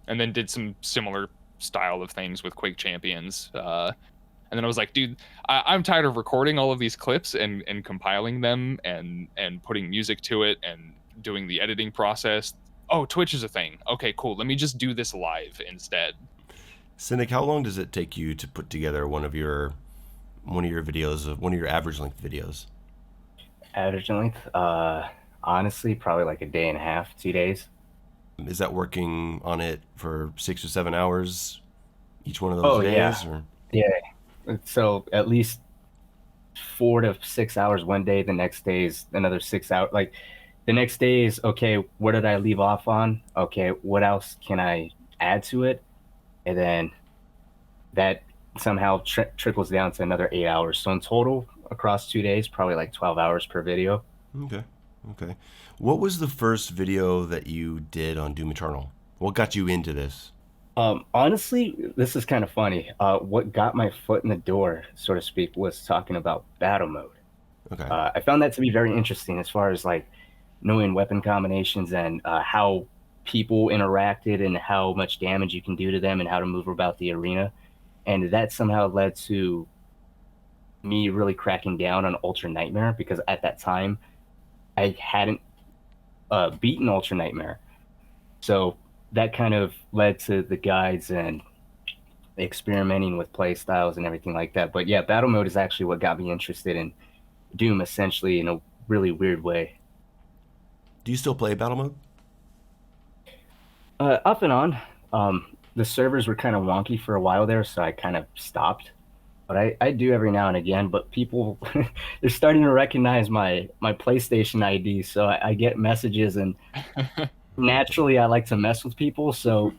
And then did some similar style of things with Quake Champions. And then I was like, dude, I'm tired of recording all of these clips and compiling them and putting music to it and doing the editing process. Oh, Twitch is a thing. Okay, cool. Let me just do this live instead. Cynic, how long does it take you to put together one of your videos, one of your average length videos? Average length? Honestly, probably like a day and a half, 2 days. Is that working on it for 6 or 7 hours each one of those days? Yeah. Or? Yeah. So at least 4 to 6 hours one day, the next day is another 6 hours. Like the next day is okay, where did I leave off on? Okay, what else can I add to it? And then that somehow trickles down to another 8 hours. So in total, across 2 days, probably like 12 hours per video. Okay. Okay. What was the first video that you did on Doom Eternal? What got you into this? Honestly, this is kind of funny. What got my foot in the door, so to speak, was talking about battle mode. Okay. I found that to be very interesting as far as like knowing weapon combinations and how people interacted and how much damage you can do to them and how to move about the arena. And that somehow led to me really cracking down on Ultra Nightmare because at that time I hadn't beaten Ultra Nightmare. So that kind of led to the guides and experimenting with play styles and everything like that. But yeah, battle mode is actually what got me interested in Doom, essentially in a really weird way. Do you still play battle mode? Off and on. The servers were kind of wonky for a while there, so I kind of stopped. But I do every now and again. But people, they're starting to recognize my PlayStation ID, so I get messages, and naturally I like to mess with people. So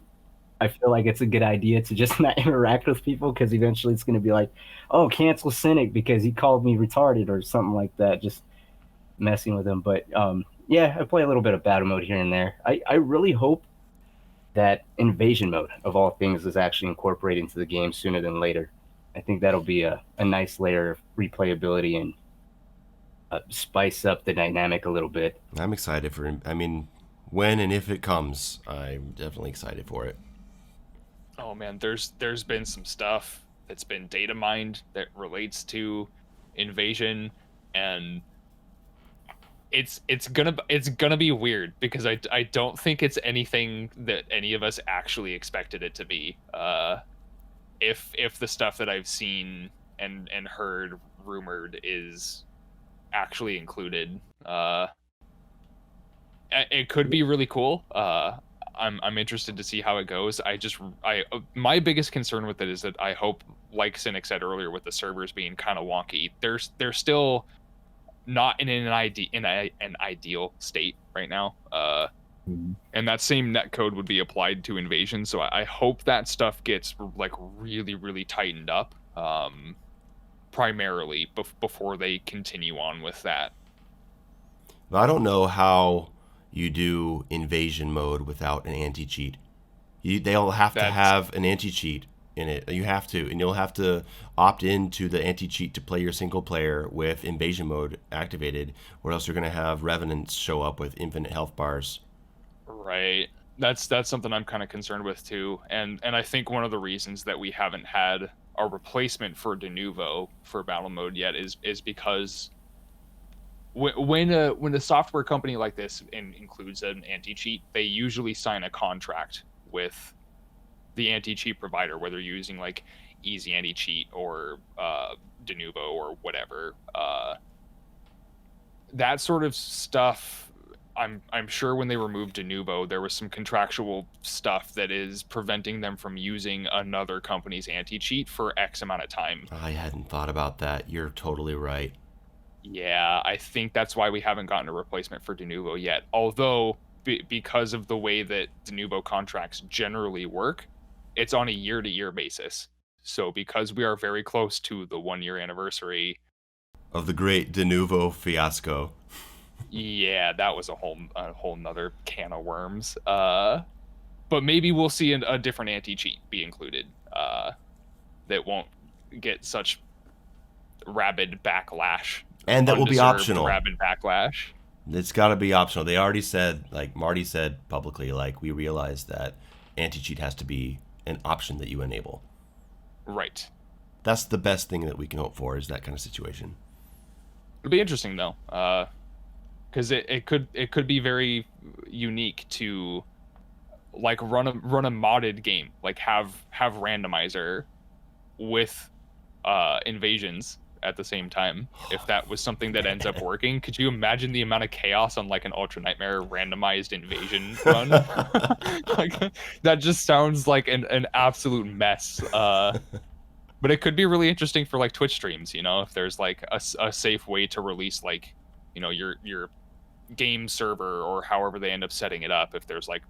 I feel like it's a good idea to just not interact with people because eventually it's going to be like, oh, cancel Cynic because he called me retarded or something like that. Just messing with him. But yeah, I play a little bit of battle mode here and there. I really hope that invasion mode of all things is actually incorporated into the game sooner than later. I think that'll be a nice layer of replayability and spice up the dynamic a little bit. I'm excited for him. I mean, when and if it comes, I'm definitely excited for it. Oh man, there's been some stuff that's been data mined that relates to invasion, and it's gonna be weird because I don't think it's anything that any of us actually expected it to be. If the stuff that I've seen and heard rumored is actually included, it could be really cool. I'm interested to see how it goes. My biggest concern with it is that I hope, like Cynic said earlier, with the servers being kind of wonky, they're still not in an ideal state right now. And that same netcode would be applied to invasion. So I hope that stuff gets like really, really tightened up, primarily before they continue on with that. I don't know how you do invasion mode without an anti-cheat. They'll have to have an anti-cheat in it. You have to, and you'll have to opt into the anti-cheat to play your single player with invasion mode activated, or else you're going to have revenants show up with infinite health bars. Right. That's something I'm kind of concerned with too. And I think one of the reasons that we haven't had a replacement for de novo for battle mode yet is because when a software company like this includes an anti-cheat, they usually sign a contract with the anti-cheat provider, whether you're using like easy anti-cheat or de novo or whatever. That sort of stuff, I'm sure when they removed de novo, there was some contractual stuff that is preventing them from using another company's anti-cheat for X amount of time. I hadn't thought about that. You're totally right. Yeah, I think that's why we haven't gotten a replacement for de novo yet. Although, because of the way that de novo contracts generally work, it's on a year-to-year basis. So because we are very close to the 1-year anniversary of the great de novo fiasco. Yeah, that was a whole nother can of worms. But maybe we'll see a different anti-cheat be included that won't get such rabid backlash. And that will be optional. Rabid backlash. It's got to be optional. They already said, like Marty said publicly, like we realize that anti-cheat has to be an option that you enable. Right. That's the best thing that we can hope for, is that kind of situation. It'll be interesting though, because it could be very unique to like run a modded game, like have randomizer with invasions at the same time. If that was something that ends up working, could you imagine the amount of chaos on like an Ultra Nightmare randomized invasion run? Like that just sounds like an absolute mess. But it could be really interesting for like Twitch streams, if there's like a safe way to release like, your game server or however they end up setting it up. If there's like,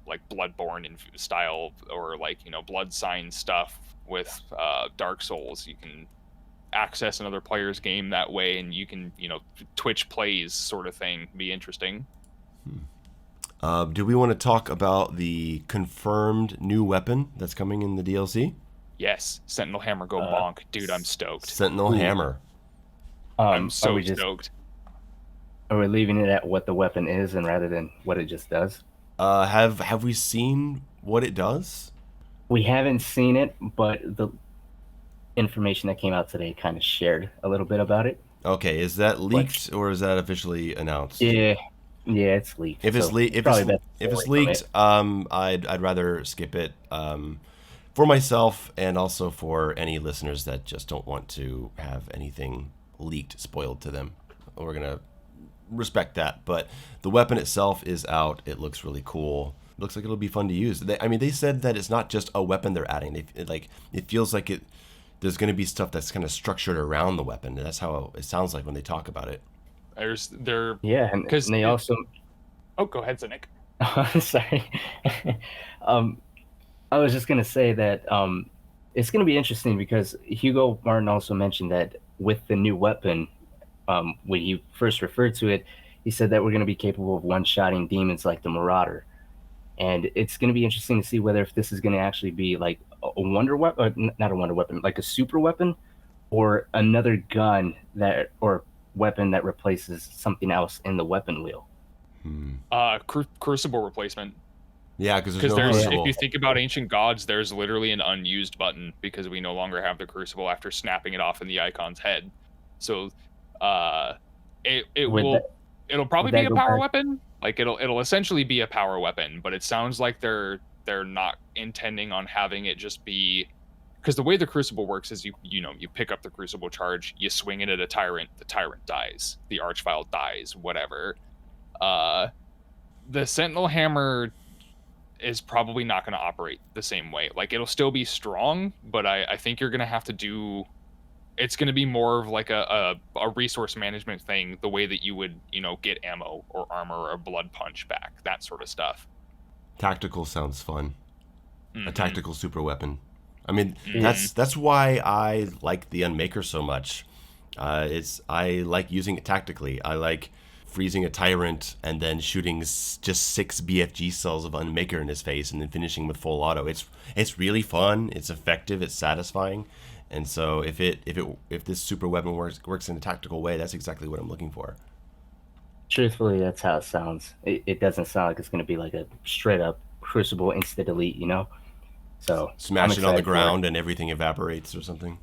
like Bloodborne in style or like, Blood Sign stuff with Dark Souls, you can access another player's game that way, and you can, Twitch plays sort of thing. Be interesting. Do we want to talk about the confirmed new weapon that's coming in the DLC? Yes, Sentinel Hammer, go bonk, dude! I'm stoked. Sentinel Hammer. I'm so stoked. Are we leaving it at what the weapon is, and rather than what it just does? Have we seen what it does? We haven't seen it, but the information that came out today kind of shared a little bit about it. Okay, is that leaked or is that officially announced? Yeah, it's leaked. If it's leaked, I'd rather skip it for myself and also for any listeners that just don't want to have anything leaked spoiled to them. We're gonna respect that, but the weapon itself is out. It looks really cool. Looks like it'll be fun to use. They said that it's not just a weapon they're adding. It feels like there's going to be stuff that's kind of structured around the weapon. That's how it sounds like when they talk about it. And they also. Oh, go ahead, Cynic. Sorry. I was just going to say that it's going to be interesting because Hugo Martin also mentioned that with the new weapon, when he first referred to it, he said that we're going to be capable of one-shotting demons like the Marauder. And it's going to be interesting to see whether if this is going to actually be like a wonder weapon, not a wonder weapon, like a super weapon, or another gun or weapon that replaces something else in the weapon wheel. Crucible replacement. Yeah, because if you think about Ancient Gods, there's literally an unused button because we no longer have the Crucible after snapping it off in the icon's head. So it'll probably be a power weapon. Like it'll essentially be a power weapon, but it sounds like they're not intending on having it just be, because the way the Crucible works is you pick up the Crucible charge, you swing it at a tyrant, the tyrant dies, the Archvile dies, whatever. The Sentinel Hammer is probably not going to operate the same way. Like it'll still be strong, but I think you're going to have to do. It's going to be more of like a resource management thing, the way that you would, get ammo or armor or a blood punch back, that sort of stuff. Tactical sounds fun. Mm-hmm. A tactical super weapon. I mean, Mm-hmm. that's why I like the Unmaker so much. I like using it tactically. I like freezing a tyrant and then shooting just 6 BFG cells of Unmaker in his face and then finishing with full auto. It's really fun. It's effective. It's satisfying. And so if this super weapon works in a tactical way, that's exactly what I'm looking for. Truthfully, that's how it sounds. It doesn't sound like it's going to be like a straight up Crucible instant elite, So smash it on the ground and everything evaporates or something.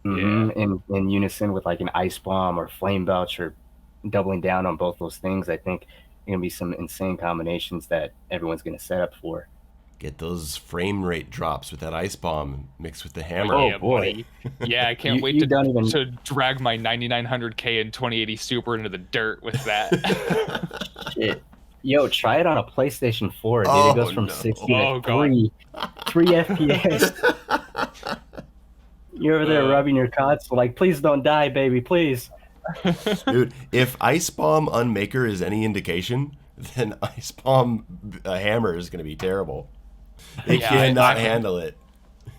Mm-hmm. Yeah. In unison with like an ice bomb or flame belch or doubling down on both those things, I think there are going to be some insane combinations that everyone's going to set up for. Get those frame rate drops with that ice bomb mixed with the hammer. Oh, yeah, boy. Yeah, I can't wait to drag my 9900K and 2080 Super into the dirt with that. Shit. Yo, try it on a PlayStation 4, dude. It goes from 60 to 3 FPS. You're over there rubbing your console like, please don't die, baby, please. Dude, if Ice Bomb Unmaker is any indication, then Ice Bomb Hammer is going to be terrible. They cannot handle it.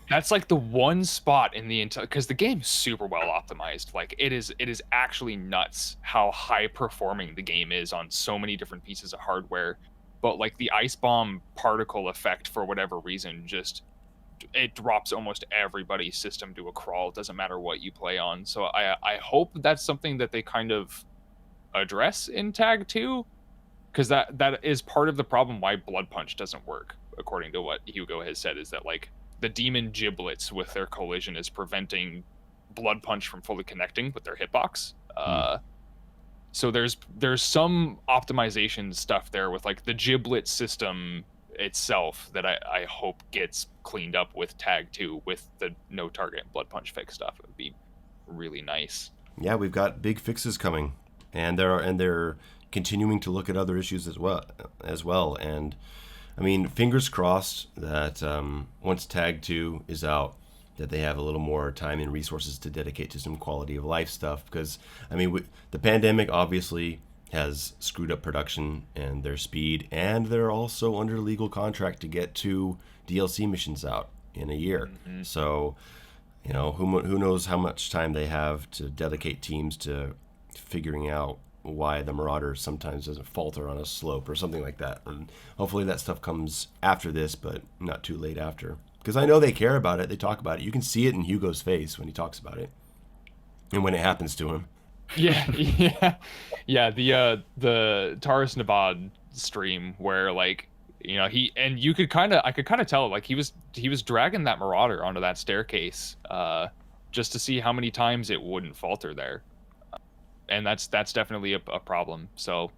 That's like the one spot in the entire, because the game is super well optimized. Like it is actually nuts how high performing the game is on so many different pieces of hardware. But like the Ice Bomb particle effect, for whatever reason, it drops almost everybody's system to a crawl. It doesn't matter what you play on. So I hope that's something that they kind of address in Tag 2, because that is part of the problem why Blood Punch doesn't work, according to what Hugo has said, is that like the demon giblets with their collision is preventing Blood Punch from fully connecting with their hitbox. So there's some optimization stuff there with like the giblet system itself that I hope gets cleaned up with Tag 2 with the no target and Blood Punch fix stuff. It would be really nice. Yeah, we've got big fixes coming, and they're continuing to look at other issues as well. And I mean, fingers crossed that once Tag 2 is out, that they have a little more time and resources to dedicate to some quality of life stuff. Because, I mean, the pandemic obviously has screwed up production and their speed, and they're also under legal contract to get 2 DLC missions out in a year. Mm-hmm. So, you know, who knows how much time they have to dedicate teams to figuring out why the Marauder sometimes doesn't falter on a slope or something like that. And hopefully that stuff comes after this, but not too late after. Because I know they care about it. They talk about it. You can see it in Hugo's face when he talks about it, and when it happens to him. Yeah. The Taurus Navad stream where like, you know, I could kind of tell like he was dragging that Marauder onto that staircase, just to see how many times it wouldn't falter there. And that's definitely a problem. So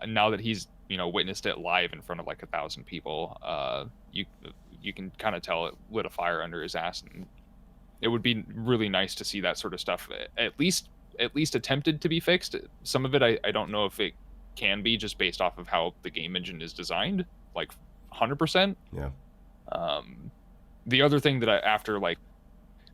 now that he's, you know, witnessed it live in front of like 1,000 people, you can kind of tell it lit a fire under his ass, and it would be really nice to see that sort of stuff at least attempted to be fixed. Some of it I don't know if it can be, just based off of how the game engine is designed, like 100%. Yeah. The other thing that after like,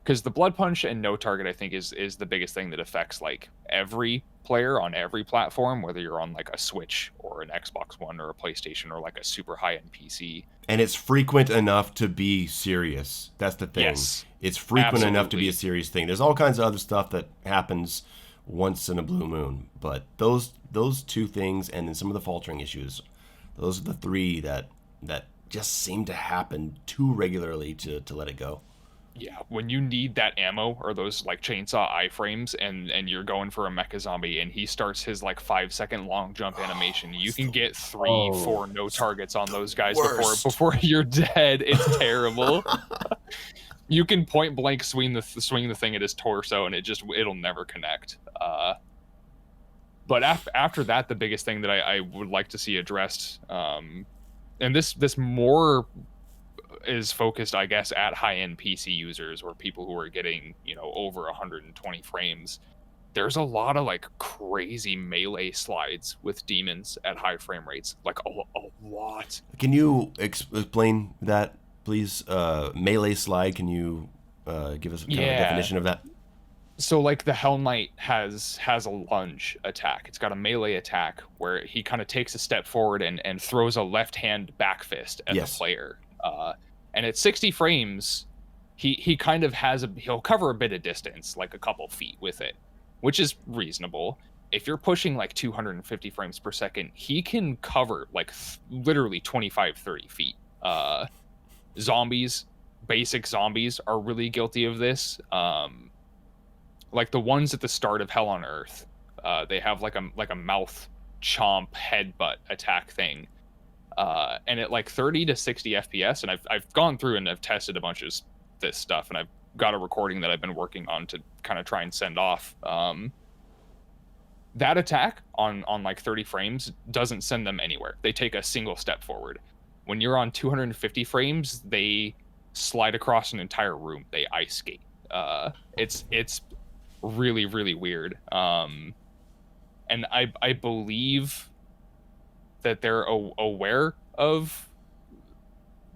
because the Blood Punch and no target, I think, is the biggest thing that affects like every player on every platform, whether you're on like a Switch or an Xbox One or a PlayStation or like a super high-end PC. And it's frequent enough to be serious. That's the thing. Yes, it's frequent absolutely. enough to be a serious thing. There's all kinds of other stuff that happens once in a blue moon, but those 2 things and then some of the faltering issues, those are the 3 that just seem to happen too regularly to let it go. Yeah, when you need that ammo or those like chainsaw iframes and you're going for a mecha zombie and he starts his like 5-second long jump animation, you can get 3-4 no targets on those guys before you're dead. It's terrible. You can point blank swing the thing at his torso and it'll never connect. But after that, the biggest thing that I would like to see addressed, and this more is focused, I guess, at high-end PC users or people who are getting, you know, over 120 frames. There's a lot of like crazy melee slides with demons at high frame rates, like a lot. Can you explain that, please? Melee slide. Can you give us kind of a definition of that? So like the Hell Knight has a lunge attack. It's got a melee attack where he kind of takes a step forward and throws a left hand back fist at the player. And at 60 frames, he kind of he'll cover a bit of distance, like a couple feet with it, which is reasonable. If you're pushing like 250 frames per second, he can cover like literally 25, 30 feet. Basic zombies are really guilty of this. Like the ones at the start of Hell on Earth, they have like a mouth chomp headbutt attack thing. And at like 30 to 60 FPS, and I've gone through and I've tested a bunch of this stuff, and I've got a recording that I've been working on to kind of try and send off. That attack on like 30 frames doesn't send them anywhere. They take a single step forward. When you're on 250 frames, they slide across an entire room. They ice skate. It's really, really weird. And I believe that they're aware of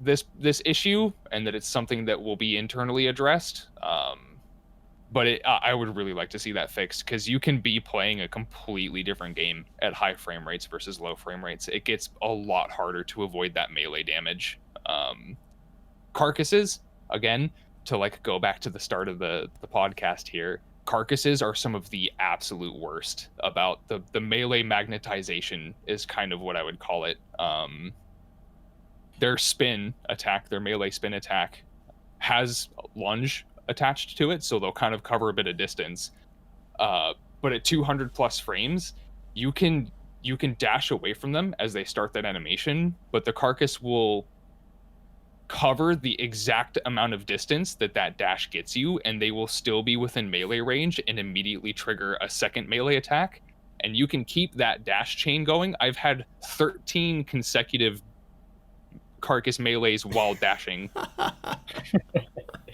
this issue and that it's something that will be internally addressed. But I would really like to see that fixed, because you can be playing a completely different game at high frame rates versus low frame rates. It gets a lot harder to avoid that melee damage. Carcasses, again, to like go back to the start of the podcast here, carcasses are some of the absolute worst about the melee magnetization is kind of what I would call it. Their spin attack, their melee spin attack, has lunge attached to it, so they'll kind of cover a bit of distance. But at 200 plus frames, you can dash away from them as they start that animation, but the carcass will cover the exact amount of distance that dash gets you, and they will still be within melee range and immediately trigger a second melee attack, and you can keep that dash chain going. I've had 13 consecutive carcass melees while dashing.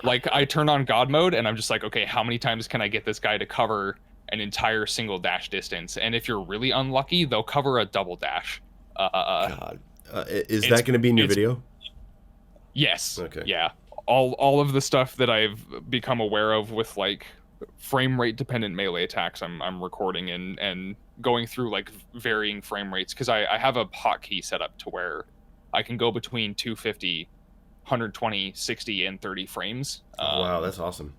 Like, I turn on God mode and I'm just like, okay, how many times can I get this guy to cover an entire single dash distance? And if you're really unlucky, they'll cover a double dash. God. Is It's- that going to be in your it's- video? Yes. Okay. Yeah. All of the stuff that I've become aware of with like frame rate dependent melee attacks, I'm recording and going through like varying frame rates because I have a hotkey set up to where I can go between 250, 120, 60, and 30 frames. Wow, that's awesome.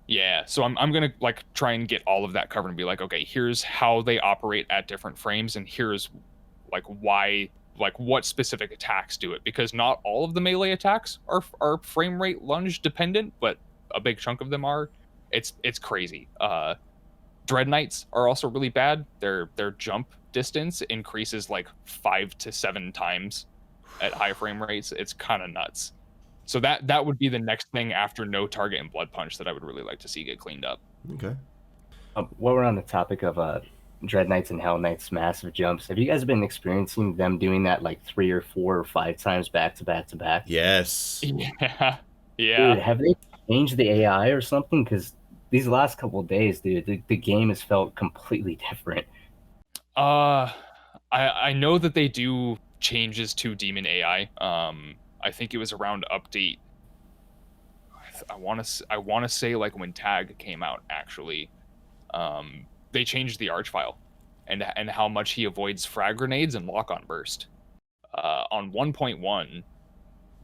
Yeah, so I'm gonna like try and get all of that covered and be like, okay, here's how they operate at different frames, and here's like why, like what specific attacks do it, because not all of the melee attacks are frame rate lunge dependent, but a big chunk of them are. It's crazy. Dread Knights are also really bad. Their jump distance increases like 5 to 7 times at high frame rates. It's kind of nuts. So that would be the next thing after No Target and Blood Punch that I would really like to see get cleaned up. Okay. While we're on the topic of Dread Knights and Hell Knights massive jumps, have you guys been experiencing them doing that like 3 or 4 or 5 times back to back to back? Yes. Yeah. Dude, have they changed the AI or something? Because these last couple of days, dude, the game has felt completely different. I know that they do changes to Demon AI. I think it was around update. I want to say like when Tag came out actually. They changed the arch file and how much he avoids frag grenades and lock on burst. On 1.1,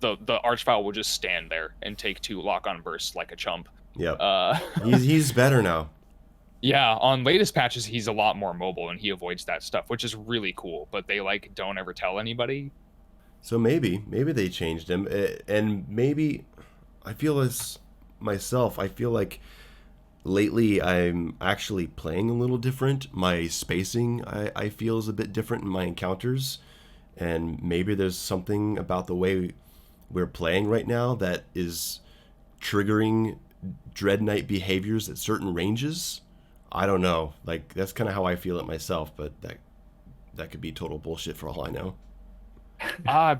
the arch file will just stand there and take 2 lock on bursts like a chump. Yep. He's better now. Yeah, on latest patches he's a lot more mobile and he avoids that stuff, which is really cool, but they like don't ever tell anybody. So maybe they changed him, and maybe I feel as myself. I feel like lately I'm actually playing a little different. My spacing I feel is a bit different in my encounters, and maybe there's something about the way we're playing right now that is triggering Dread Knight behaviors at certain ranges. I don't know. Like that's kind of how I feel it myself, but that could be total bullshit for all I know. I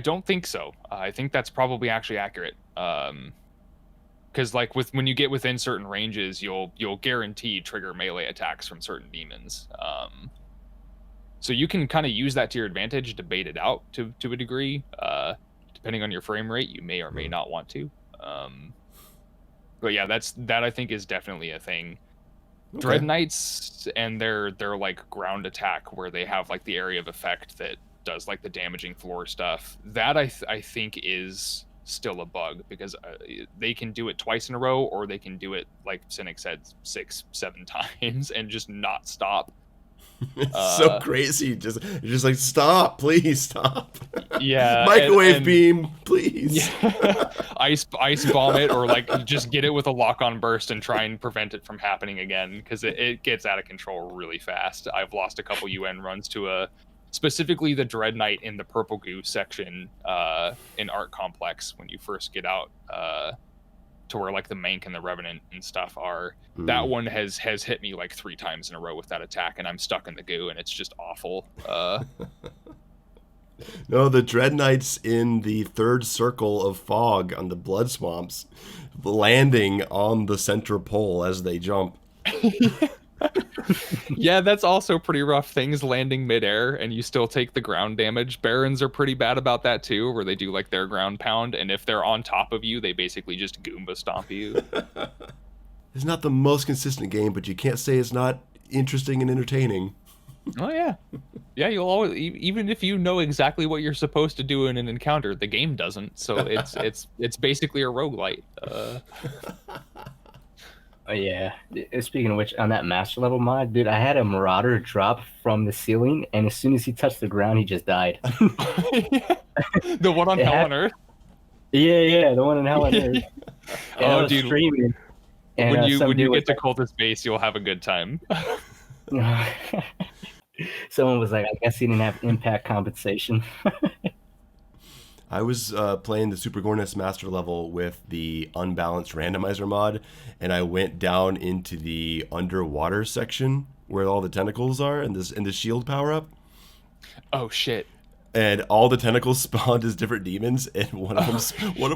don't think so. I think that's probably actually accurate. Because like when you get within certain ranges, you'll guarantee trigger melee attacks from certain demons. So you can kind of use that to your advantage to bait it out to a degree. Depending on your frame rate, you may or may not want to. But yeah, that I think is definitely a thing. Okay. Dread Knights and their like ground attack where they have like the area of effect that does like the damaging floor stuff. That I think is still a bug because they can do it twice in a row, or they can do it like Cynic said 6, 7 times and just not stop. It's so crazy. You're just like, stop, please stop. Yeah. Microwave beam, please. Yeah. ice bomb it, or like just get it with a lock on burst and try and prevent it from happening again, because it gets out of control really fast. I've lost a couple UN runs to specifically the Dread Knight in the Purple Goo section in Art Complex when you first get out to where like the Mank and the Revenant and stuff are. That one has hit me like 3 times in a row with that attack, and I'm stuck in the goo, and it's just awful. No, the Dread Knights in the 3rd circle of fog on the Blood Swamps, landing on the center pole as they jump. Yeah, that's also pretty rough. Things landing midair and you still take the ground damage. Barons are pretty bad about that too, where they do like their ground pound, and if they're on top of you, they basically just Goomba stomp you. It's not the most consistent game, but you can't say it's not interesting and entertaining. Oh yeah, yeah. You'll always, even if you know exactly what you're supposed to do in an encounter, the game doesn't. So it's basically a roguelite. Oh, yeah. Speaking of which, on that master level mod, dude, I had a Marauder drop from the ceiling, and as soon as he touched the ground, he just died. The one on Hell on Earth? Yeah, the one in Hell on Earth. And I was dude. streaming, and, when you get to Cultist Base, you'll have a good time. Someone was like, I guess he didn't have impact compensation. I was playing the Super Gorness Master level with the Unbalanced Randomizer mod, and I went down into the underwater section where all the tentacles are and the shield power up. Oh shit! And all the tentacles spawned as different demons, and one of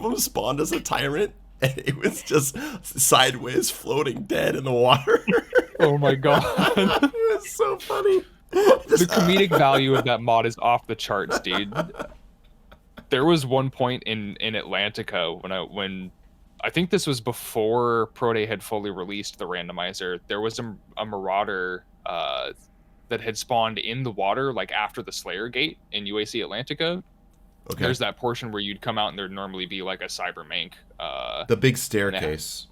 them spawned as a tyrant, and it was just sideways floating dead in the water. Oh my god! It was so funny. The comedic value of that mod is off the charts, dude. There was one point in Atlantica when I think this was before Prote had fully released the randomizer. There was a marauder that had spawned in the water, like after the Slayer Gate in UAC Atlantica. Okay. There's that portion where you'd come out and there'd normally be like a cybermank. The big staircase.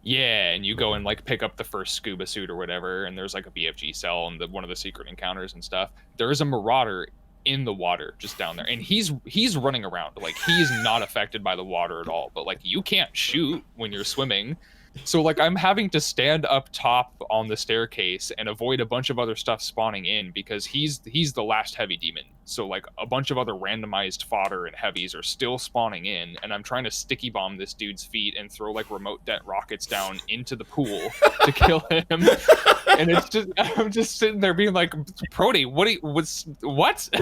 Yeah, and you go and like pick up the first scuba suit or whatever, and there's like a BFG cell and one of the secret encounters and stuff. There is a marauder in the water just down there, and he's running around. Like, he's not affected by the water at all, but like you can't shoot when you're swimming. So like I'm having to stand up top on the staircase and avoid a bunch of other stuff spawning in because he's the last heavy demon. So like a bunch of other randomized fodder and heavies are still spawning in, and I'm trying to sticky bomb this dude's feet and throw like remote det rockets down into the pool to kill him. And it's just, I'm just sitting there being like, Prody, what? The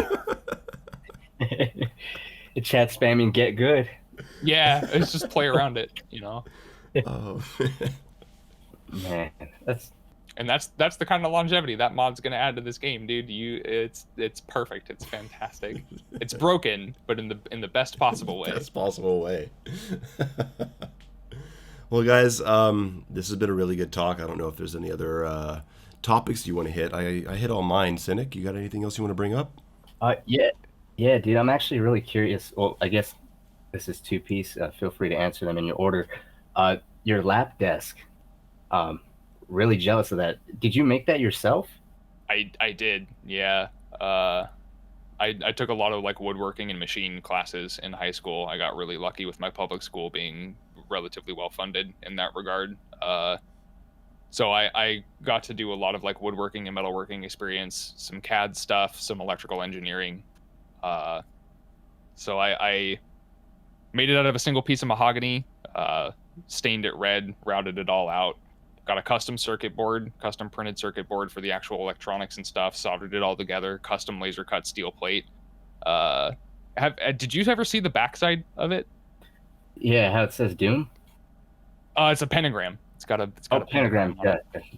chat spamming get good. Yeah, it's just play around it, you know. Oh. Man, that's the kind of longevity that mod's gonna add to this game, dude. It's perfect. It's fantastic. It's broken, but in the best possible way. Best possible way. Well, guys, this has been a really good talk. I don't know if there's any other topics you want to hit. I hit all mine. Cynic, you got anything else you want to bring up? Yeah, dude. I'm actually really curious. Well, I guess this is two-piece. Feel free to answer them in your order. Your lap desk. Really jealous of that. Did you make that yourself? I did, yeah. I took a lot of like woodworking and machine classes in high school. I got really lucky with my public school being relatively well funded in that regard. So I got to do a lot of like woodworking and metalworking experience, some CAD stuff, some electrical engineering. So I made it out of a single piece of mahogany, stained it red, routed it all out, got a custom printed circuit board for the actual electronics and stuff, soldered it all together, custom laser cut steel plate. Did you ever see the backside of it? Yeah, how it says Doom? It's a pentagram. It's got a pentagram.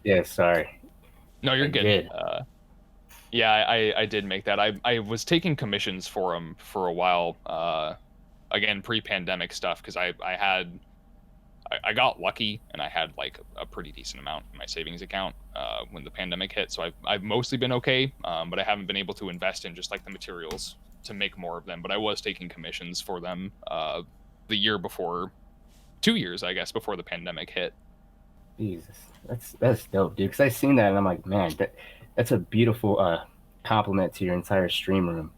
Yeah, sorry. No, you're good. Did. Yeah, I did make that. I was taking commissions for them for a while. Again, pre-pandemic stuff, because I got lucky and I had like a pretty decent amount in my savings account when the pandemic hit. So I've mostly been okay, but I haven't been able to invest in just like the materials to make more of them. But I was taking commissions for them the year before, 2 years, I guess, before the pandemic hit. Jesus, that's dope, dude. Because I seen that and I'm like, man, that's a beautiful compliment to your entire stream room.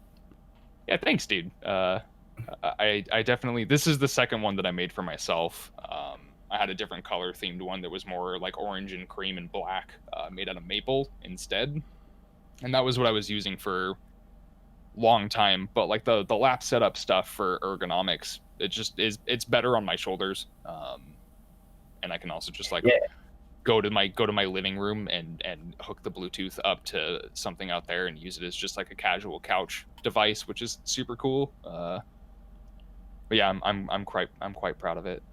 Yeah, thanks, dude. I definitely, this is the second one that I made for myself. I had a different color themed one that was more like orange and cream and black, made out of maple instead. And that was what I was using for long time. But like the lap setup stuff for ergonomics, it's better on my shoulders. And I can also just like go to my living room and hook the Bluetooth up to something out there and use it as just like a casual couch device, which is super cool. But yeah, I'm quite proud of it.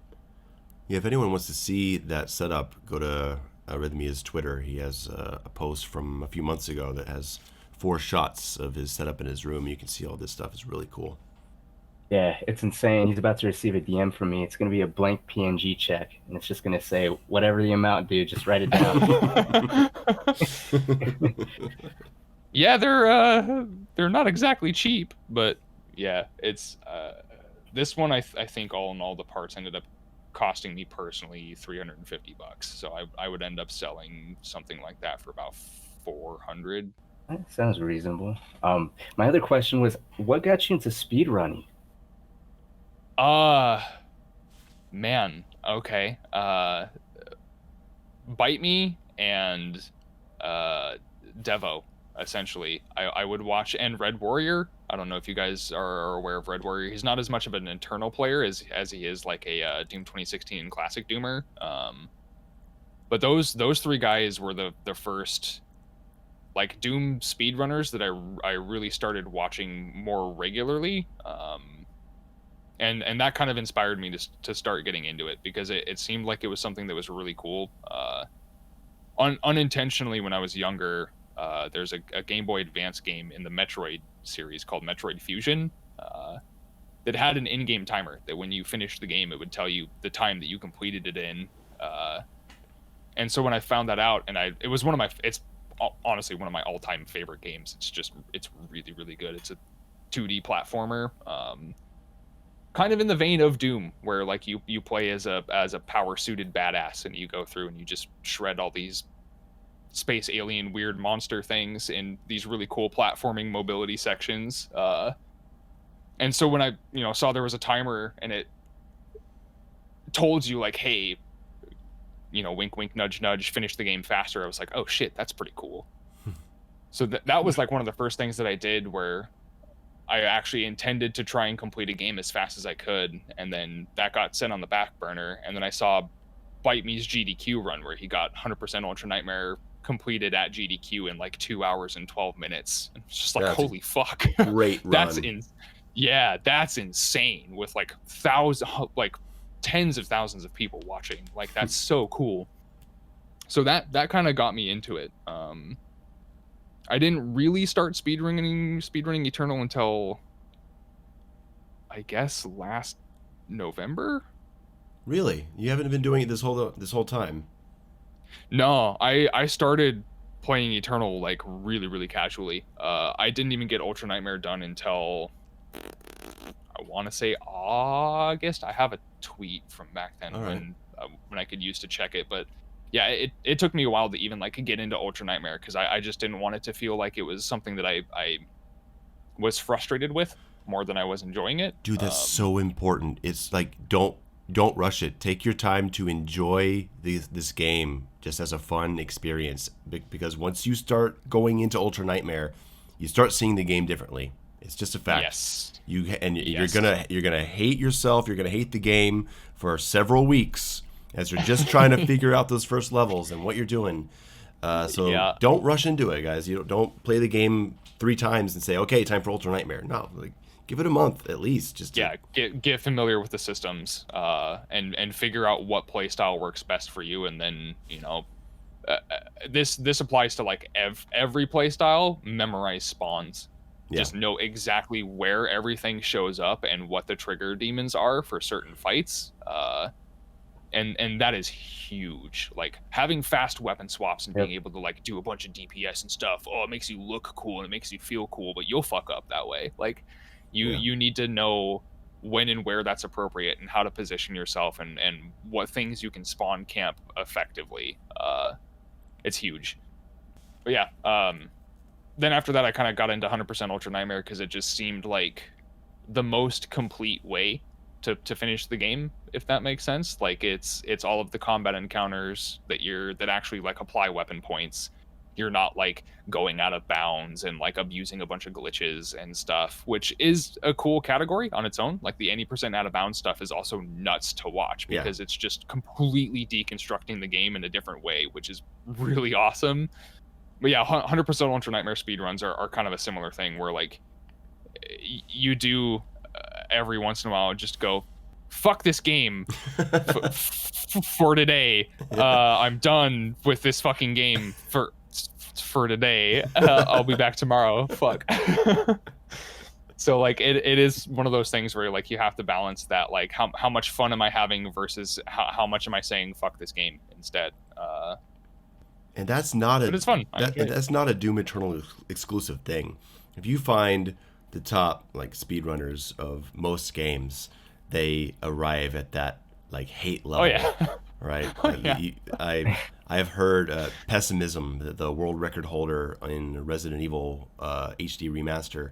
Yeah, if anyone wants to see that setup, go to Arrythmia's Twitter. He has a post from a few months ago that has 4 shots of his setup in his room. You can see all this stuff. It's really cool. Yeah, it's insane. He's about to receive a DM from me. It's going to be a blank PNG check, and it's just going to say, whatever the amount, dude, just write it down. Yeah, they're not exactly cheap, but yeah, it's this one I think all in all the parts ended up costing me personally $350. So I would end up selling something like that for about $400. That sounds reasonable. My other question was, what got you into speedrunning? Man, okay. Bite Me and Devo, essentially. I would watch, and Red Warrior. I don't know if you guys are aware of Red Warrior. He's not as much of an internal player as he is like a Doom 2016 classic Doomer. But those 3 guys were the first like Doom speedrunners that I really started watching more regularly. And that kind of inspired me to start getting into it, because it seemed like it was something that was really cool. Unintentionally, when I was younger, There's a Game Boy Advance game in the Metroid series called Metroid Fusion that had an in-game timer that when you finished the game, it would tell you the time that you completed it in. And so when I found that out, and it was it's honestly one of my all-time favorite games. It's really, really good. It's a 2D platformer. Kind of in the vein of Doom, where like you play as a power suited badass and you go through and you just shred all these space alien weird monster things in these really cool platforming mobility sections. And so when I saw there was a timer and it told you like, hey, wink wink nudge nudge, finish the game faster, I was like, oh shit, that's pretty cool. So that was like one of the first things that I did where I actually intended to try and complete a game as fast as I could, and then that got set on the back burner. And then I saw Bite Me's GDQ run where he got 100% Ultra Nightmare completed at GDQ in like 2 hours and 12 minutes. And it's just like, that's holy fuck. Great run. That's insane with like tens of thousands of people watching. Like that's so cool. So that kind of got me into it. I didn't really start speedrunning Eternal until I guess last November. Really? You haven't been doing it this whole time? No, I started playing Eternal like really, really casually. I didn't even get Ultra Nightmare done until I want to say August. I have a tweet from back then when I could use to check it, but yeah, it took me a while to even like get into Ultra Nightmare because I just didn't want it to feel like it was something that I was frustrated with more than I was enjoying it. Dude, that's so important. It's like don't rush it. Take your time to enjoy this game just as a fun experience, because once you start going into Ultra Nightmare, you start seeing the game differently. It's just a fact. Yes. You're gonna hate yourself. You're gonna hate the game for several weeks as you're just trying to figure out those first levels and what you're doing. Don't rush into it, guys. Don't play the game 3 times and say, okay, time for Ultra Nightmare. No, like give it a month at least. Just get familiar with the systems and figure out what play style works best for you, and then this applies to like every play style. Memorize spawns. Just know exactly where everything shows up and what the trigger demons are for certain fights. And that is huge. Like having fast weapon swaps and being able to like do a bunch of DPS and stuff. Oh, it makes you look cool and it makes you feel cool, but you'll fuck up that way. Like you need to know when and where that's appropriate and how to position yourself and what things you can spawn camp effectively. It's huge. But yeah, then after that I kind of got into 100% Ultra Nightmare because it just seemed like the most complete way to finish the game, if that makes sense. Like it's all of the combat encounters that actually like apply weapon points. You're not like going out of bounds and like abusing a bunch of glitches and stuff, which is a cool category on its own. Like the any % out of bounds stuff is also nuts to watch because it's just completely deconstructing the game in a different way, which is really awesome. But yeah, 100% Ultra Nightmare speedruns are kind of a similar thing where like you do every once in a while just go, fuck this game for today. I'm done with this fucking game for today. I'll be back tomorrow. Fuck. So like it is one of those things where like you have to balance that, like how much fun am I having versus how much am I saying fuck this game instead. And that's not but it's fun. That's not a Doom Eternal exclusive thing. If you find the top like speedrunners of most games, they arrive at that like hate level. Oh yeah. Right. Oh, yeah. I have heard Pessimism, the world record holder in Resident Evil HD remaster,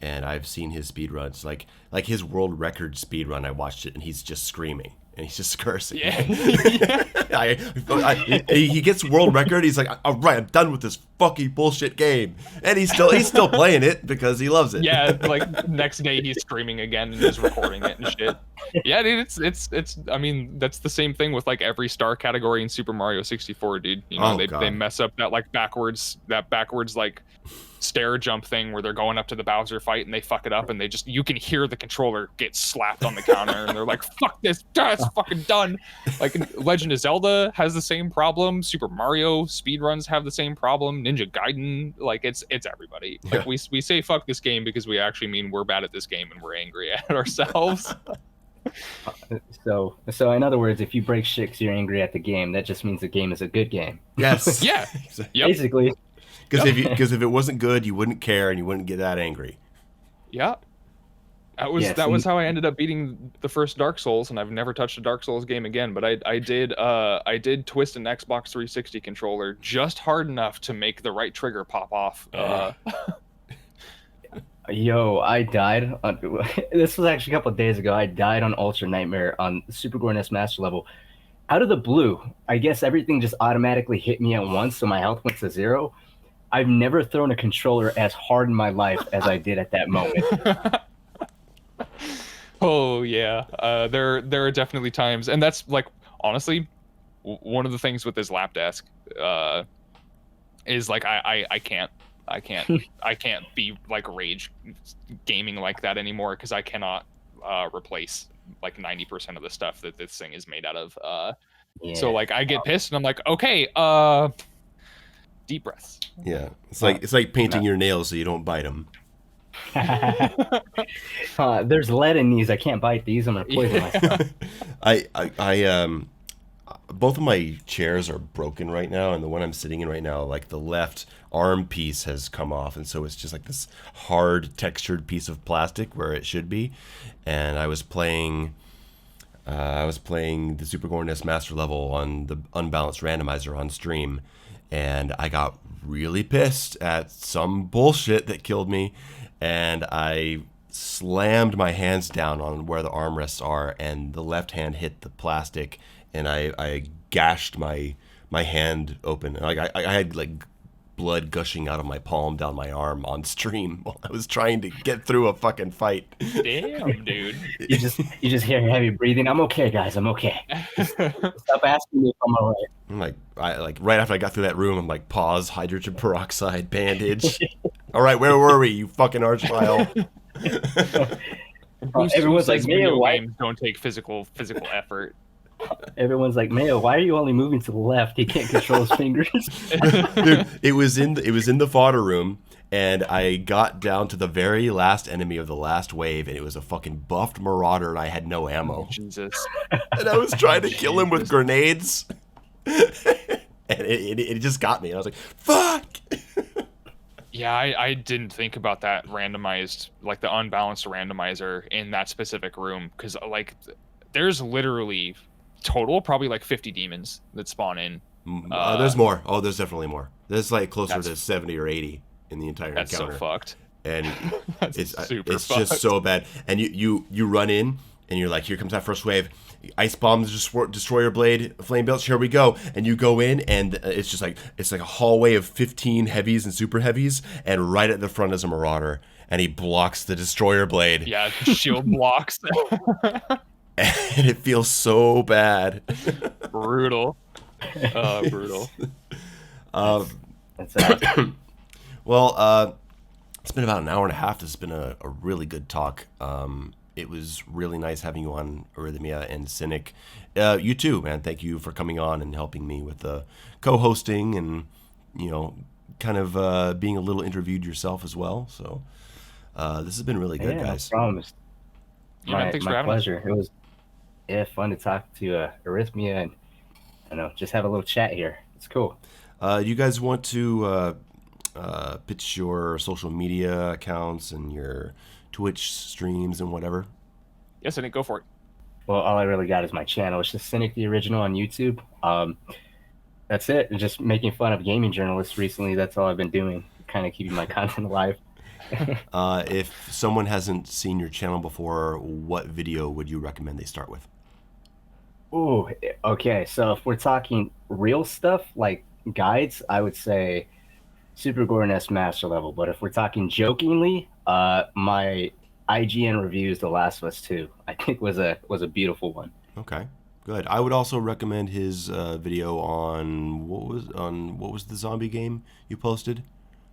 and I've seen his speedruns. Like his world record speedrun, I watched it and he's just screaming and he's just cursing. Yeah. He gets world record. He's like, all right, I'm done with this fucking bullshit game, and he's still playing it because he loves it. Yeah, like next day he's screaming again and he's recording it and shit. Yeah, dude, it's. I mean, that's the same thing with like every star category in Super Mario 64, dude. You know, they mess up that backwards like stair jump thing where they're going up to the Bowser fight and they fuck it up, and you can hear the controller get slapped on the counter, and they're like, "Fuck this, it's fucking done." Like Legend of Zelda has the same problem. Super Mario speedruns have the same problem. Ninja Gaiden, like it's everybody. Like we say fuck this game because we actually mean we're bad at this game and we're angry at ourselves. So in other words, if you break shit 'cause you're angry at the game, that just means the game is a good game. Yes. Yeah. Yep. Basically. Because if it wasn't good, you wouldn't care and you wouldn't get that angry. Yeah. That was how I ended up beating the first Dark Souls, and I've never touched a Dark Souls game again. But I did twist an Xbox 360 controller just hard enough to make the right trigger pop off. Yo, I died. This was actually a couple of days ago. I died on Ultra Nightmare on Super Gore NES Master level. Out of the blue, I guess everything just automatically hit me at once, so my health went to 0. I've never thrown a controller as hard in my life as I did at that moment. Oh yeah, there are definitely times, and that's like honestly, one of the things with this lap desk is like I can't be like rage gaming like that anymore because I cannot replace like 90% of the stuff that this thing is made out of. So like I get pissed and I'm like, okay, deep breaths. Yeah, it's like painting your nails so you don't bite them. There's lead in these. I can't bite these. I'm gonna poison myself. I both of my chairs are broken right now, and the one I'm sitting in right now, like the left arm piece has come off, and so it's just like this hard textured piece of plastic where it should be. And I was playing the Super Gore NES Master level on the unbalanced randomizer on stream, and I got really pissed at some bullshit that killed me, and I slammed my hands down on where the armrests are, and the left hand hit the plastic, and I gashed my hand open. Like I had like blood gushing out of my palm down my arm on stream while I was trying to get through a fucking fight. Damn, dude. You just hear heavy breathing. I'm okay, guys. I'm okay. Stop asking me if I'm all right. I'm like right after I got through that room, I'm like, pause, hydrogen peroxide, bandage. All right, where were we, you fucking archvile? Everyone's like, Mayo, why games don't take physical effort? Everyone's like, Mayo, why are you only moving to the left? He can't control his fingers. Dude, it was in the fodder room, and I got down to the very last enemy of the last wave, and it was a fucking buffed marauder, and I had no ammo. Jesus. And I was trying to kill him with grenades, and it just got me. And I was like, fuck. Yeah, I didn't think about that randomized, like the unbalanced randomizer in that specific room, because like there's literally total probably like 50 demons that spawn in. There's more. Oh, there's definitely more. There's like closer to 70 or 80 in the entire that's encounter. So fucked. And it's fucked. just so bad. And you run in, and you're like, here comes that first wave. Ice bombs, destroyer blade, flame belts. Here we go. And you go in, and it's like a hallway of 15 heavies and super heavies, and right at the front is a marauder, and he blocks the destroyer blade. Yeah, shield blocks. And it feels so bad. Brutal. Brutal. That's awesome. Well, it's been about an hour and a half. This has been a really good talk. It was really nice having you on, Arrythmia and Cynic. You too, man. Thank you for coming on and helping me with the co-hosting and, kind of being a little interviewed yourself as well. So this has been really good, guys. No problem. Yeah, thanks for having pleasure. It was fun to talk to Arrythmia and just have a little chat here. It's cool. You guys want to pitch your social media accounts and your Twitch streams and whatever? Yes, I didn't go for it. Well, all I really got is my channel. It's just Cynic the Original on YouTube. That's it. And just making fun of gaming journalists recently. That's all I've been doing, kind of keeping my content alive. If someone hasn't seen your channel before, what video would you recommend they start with? Ooh, okay. So if we're talking real stuff like guides, I would say Super Gore NES Master Level. But if we're talking jokingly, my IGN reviews The Last of Us 2, I think was a beautiful one. Okay, good. I would also recommend his video on what was the zombie game you posted?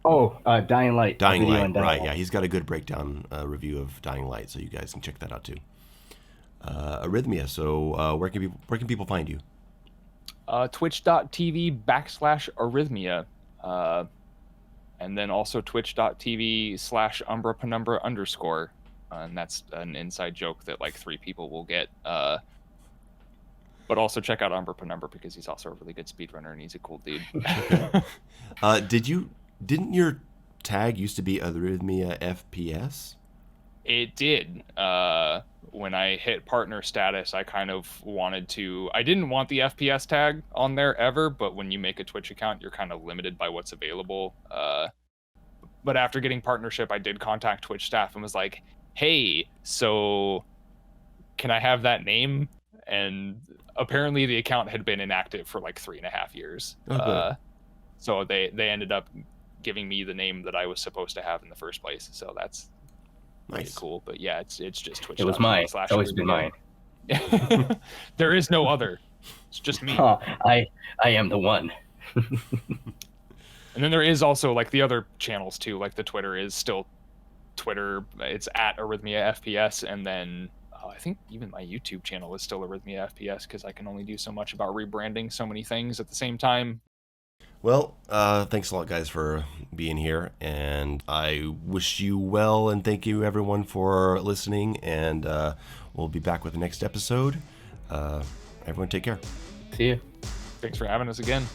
Oh, Dying Light. Dying Video Light, on Dying right? Light. Yeah, he's got a good breakdown review of Dying Light, so you guys can check that out too. Arrythmia. So where can people find you? Twitch.tv/Arrythmia. And then also twitch.tv/UmbraPenumbra_. And that's an inside joke that like 3 people will get. But also check out Umbra Penumbra because he's also a really good speedrunner and he's a cool dude. Didn't your tag used to be Arrythmia FPS? It did. When I hit partner status, I kind of wanted to... I didn't want the FPS tag on there ever, but when you make a Twitch account, you're kind of limited by what's available. But after getting partnership, I did contact Twitch staff and was like, hey, so can I have that name? And apparently the account had been inactive for like 3.5 years. Okay. So they ended up giving me the name that I was supposed to have in the first place. So that's pretty Nice. cool. But yeah, it's just Twitch. It was mine. It's always been mine. There is no other. It's just me. I am the one. And then there is also like the other channels too. Like the Twitter is still Twitter. It's at Arrythmia FPS, and then I think even my YouTube channel is still Arrythmia FPS because I can only do so much about rebranding so many things at the same time. Well, thanks a lot, guys, for being here, and I wish you well, and thank you, everyone, for listening, and we'll be back with the next episode. Everyone, take care. See you. Thanks for having us again.